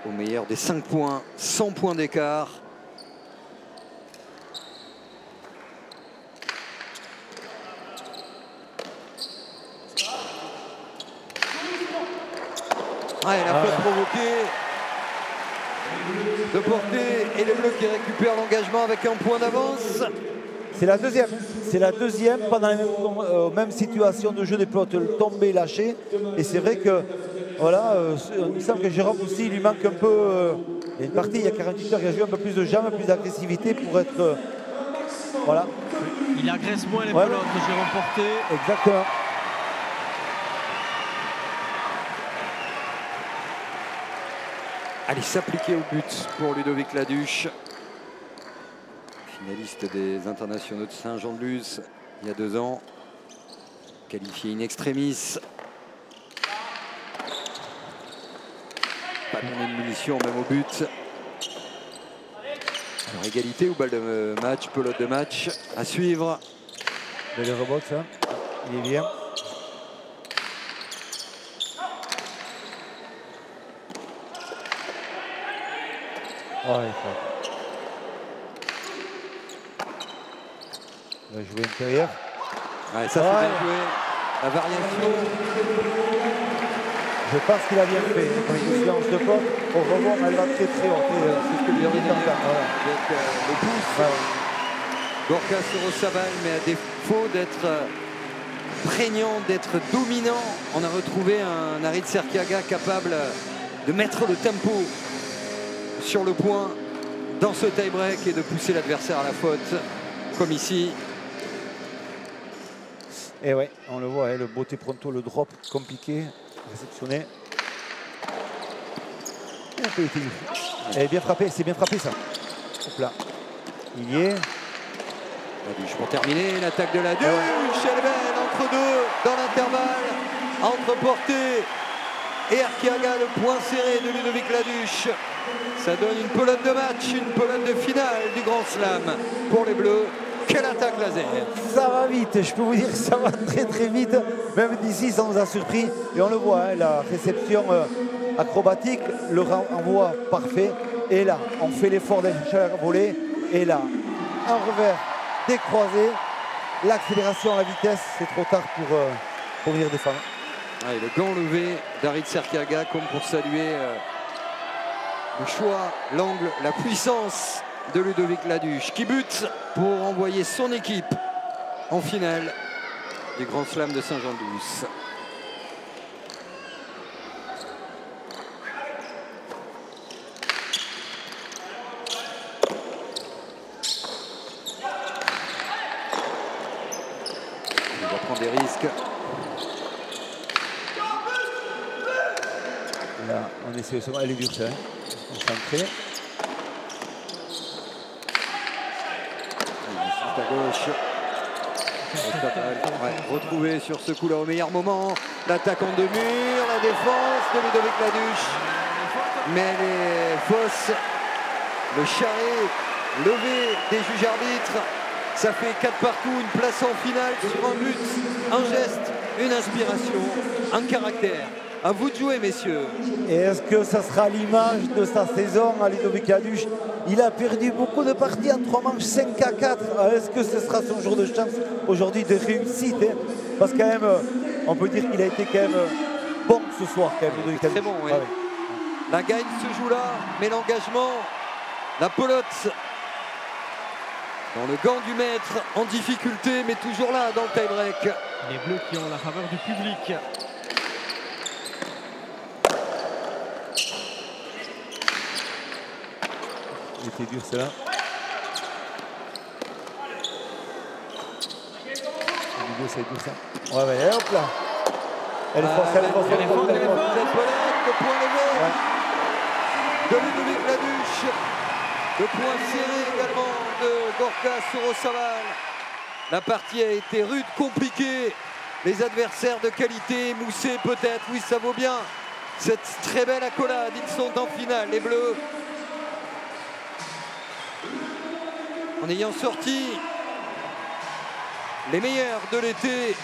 au meilleur des 5 points, 100 points d'écart. Ouais, la faute provoquée de Porté et les Bleus qui récupèrent l'engagement avec un point d'avance. C'est la deuxième. C'est la deuxième pendant les mêmes situations de jeu des pelotes tombées, lâchées. Et c'est vrai que voilà, il me semble que Jérôme aussi, il lui manque un peu. Il y a une partie, il y a 48 heures, il a joué un peu plus de jambes, plus d'agressivité pour être. Voilà. Il agresse moins les pelotes, Jérôme Porté. Exactement. Allez s'appliquer au but pour Ludovic Laduche, finaliste des internationaux de Saint-Jean-de-Luz il y a 2 ans, qualifié in extremis. Pas donné de munitions même au but. Alors égalité ou balle de match, pelote de match à suivre. Le rebot, ça, il est bien. Oh, il va jouer intérieur. Ouais, ça c'est bien joué. La variation. Je pense qu'il a bien fait. Quand il est en ce pot, au rebond, elle va très très haut. C'est ce que lui a dit avec le pouce. Gorka Sorosabal, mais à défaut d'être prégnant, d'être dominant, on a retrouvé un Aritz Erkiaga capable de mettre le tempo sur le point dans ce tie-break et de pousser l'adversaire à la faute, comme ici. Et ouais, on le voit, hein, le botte pronto, le drop compliqué, réceptionné. Et un peu été et bien frappé, c'est bien frappé ça. Hop là. Il y est. Laduche pour terminer, l'attaque de Laduche, elle est belle, entre deux, dans l'intervalle, entre Porté et Arquiaga, le point serré de Ludovic Laduche. Ça donne une pelote de match, une pelote de finale du Grand Slam pour les Bleus. Quelle attaque laser! Ça va vite, je peux vous dire que ça va très très vite. Même d'ici, ça nous a surpris. Et on le voit, hein, la réception acrobatique, le renvoi parfait. Et là, on fait l'effort d'aller chercher la volée. Et là, un revers décroisé. L'accélération, la vitesse, c'est trop tard pour venir défendre. Ouais, le gant levé d'Aritz Arquiaga, comme pour saluer le choix, l'angle, la puissance de Ludovic Laduche, qui bute pour envoyer son équipe en finale du Grand Slam de Saint-Jean-de-Luz. Il va prendre des risques. Là, on essaie de se... Elle est dure, ça. Concentré. À gauche. Ouais, retrouvé sur ce coup-là au meilleur moment. L'attaque en deux-murs, la défense de Ludovic Laduche. Mais elle est fausse. Le charret levé des juges arbitres. Ça fait 4 partout, une place en finale sur un but, un geste, une inspiration, un caractère. À vous de jouer, messieurs. Et est-ce que ça sera l'image de sa saison à Ludovic Laduche? Il a perdu beaucoup de parties en 3 manches, 5-4. Est-ce que ce sera son jour de chance aujourd'hui de réussite, hein? Parce que quand même, on peut dire qu'il a été quand même bon ce soir, quand même, Ludovic Laduche. Très bon, oui. Ah, ouais. La gagne se joue là, mais l'engagement, la pelote dans le gant du maître, en difficulté, mais toujours là dans le tie-break. Les Bleus qui ont la faveur du public. Il était dur, celle-là. C'est dur, ça. Ouais, ouais, hop là. Elle est forte, elle est forte, elle est forte. Le point levé de Ludovic Laduche. Le point serré également de Gorka Sorosaval. La partie a été rude, compliquée. Les adversaires de qualité, moussés peut-être, oui ça vaut bien. Cette très belle accolade, ils sont en finale, les Bleus. En ayant sorti les meilleurs de l'été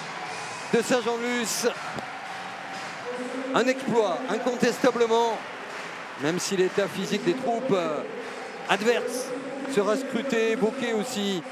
de Saint-Jean-de-Luz. Un exploit, incontestablement, même si l'état physique des troupes adverses sera scruté, évoqué aussi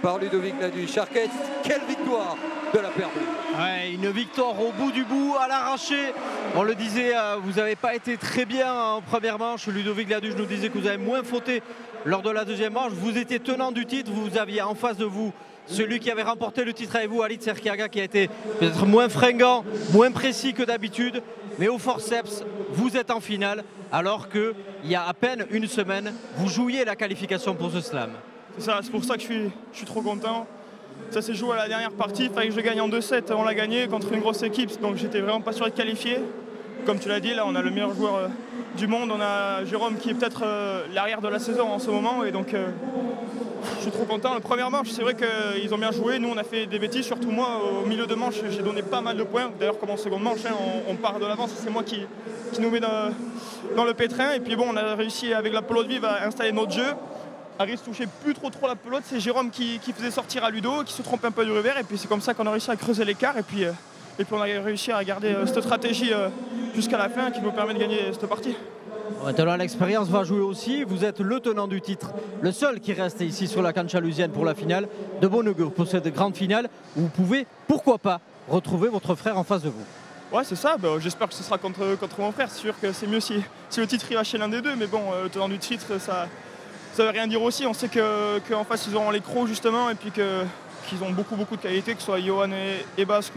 par Ludovic Laduche. Arquette, quelle victoire de la paire bleue. Ouais, une victoire au bout du bout, à l'arraché. On le disait, vous n'avez pas été très bien en première manche. Ludovic Laduche nous disait que vous avez moins fauté lors de la deuxième manche. Vous étiez tenant du titre, vous aviez en face de vous celui qui avait remporté le titre avec vous, Aritz Arquiaga, qui a été peut-être moins fringant, moins précis que d'habitude. Mais au forceps, vous êtes en finale, alors qu'il y a à peine une semaine, vous jouiez la qualification pour ce slam. C'est ça, c'est pour ça que je suis trop content. Ça s'est joué à la dernière partie, il fallait que je gagne en 2-7, on l'a gagné contre une grosse équipe, donc j'étais vraiment pas sûr d'être qualifié. Comme tu l'as dit, là on a le meilleur joueur du monde, on a Jérôme qui est peut-être l'arrière de la saison en ce moment, et donc je suis trop content. La première manche, c'est vrai qu'ils ont bien joué, nous on a fait des bêtises, surtout moi au milieu de manche, j'ai donné pas mal de points. D'ailleurs comme en seconde manche, hein, on part de l'avance, c'est moi qui nous met dans le pétrin, et puis bon, on a réussi avec la pelote vive à installer notre jeu. Aritz touchait plus trop la pelote, c'est Jérôme qui faisait sortir à Ludo, qui se trompait un peu du revers, et puis c'est comme ça qu'on a réussi à creuser l'écart, et puis on a réussi à garder cette stratégie jusqu'à la fin qui nous permet de gagner cette partie. Maintenant l'expérience va jouer aussi, vous êtes le tenant du titre, le seul qui reste ici sur la cancha lusienne pour la finale. De bon augure pour cette grande finale où vous pouvez, pourquoi pas, retrouver votre frère en face de vous. Ouais, c'est ça, j'espère que ce sera contre mon frère, c'est sûr que c'est mieux si le titre il va chez l'un des deux, mais bon, le tenant du titre, ça veut rien dire aussi. On sait qu'en face ils auront les crocs justement, et puis qu'ils ont beaucoup de qualité, que ce soit Johan et Basque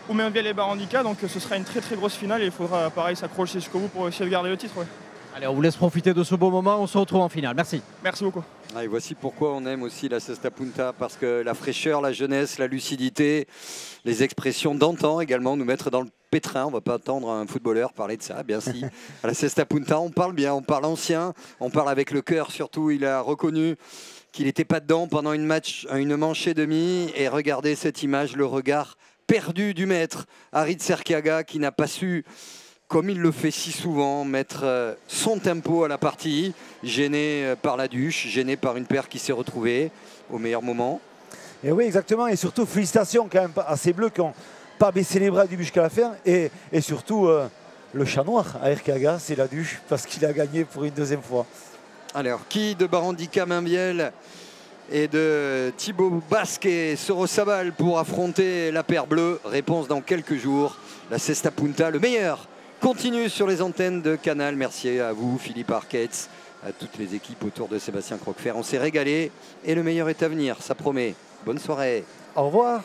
ou Mainviel et Barandika, donc ce sera une très grosse finale et il faudra pareil s'accrocher jusqu'au bout pour essayer de garder le titre. Ouais. Allez, on vous laisse profiter de ce beau moment. On se retrouve en finale. Merci. Merci beaucoup. Ah, et voici pourquoi on aime aussi la Cesta Punta, parce que la fraîcheur, la jeunesse, la lucidité, les expressions d'antan également nous mettre dans le pétrin. On ne va pas attendre un footballeur parler de ça, bien si. À la Cesta Punta, on parle bien, on parle ancien, on parle avec le cœur surtout. Il a reconnu qu'il n'était pas dedans pendant une manche et demie. Et regardez cette image, le regard perdu du maître, Aritz Erkiaga, qui n'a pas su, comme il le fait si souvent, mettre son tempo à la partie, gêné par la Duche, gêné par une paire qui s'est retrouvée au meilleur moment. Et oui, exactement. Et surtout, félicitations quand même à ces Bleus qui n'ont pas baissé les bras du but jusqu'à la fin. Et surtout, le chat noir à Erkiaga, c'est la Duche, parce qu'il a gagné pour une deuxième fois. Alors, qui de Barandika Mainviel et de Thibaut Basquet se resabale pour affronter la paire bleue? Réponse dans quelques jours. La Cesta Punta, le meilleur, continue sur les antennes de Canal. Merci à vous, Philippe Arquetz, à toutes les équipes autour de Sébastien Croquefer. On s'est régalé et le meilleur est à venir, ça promet. Bonne soirée. Au revoir.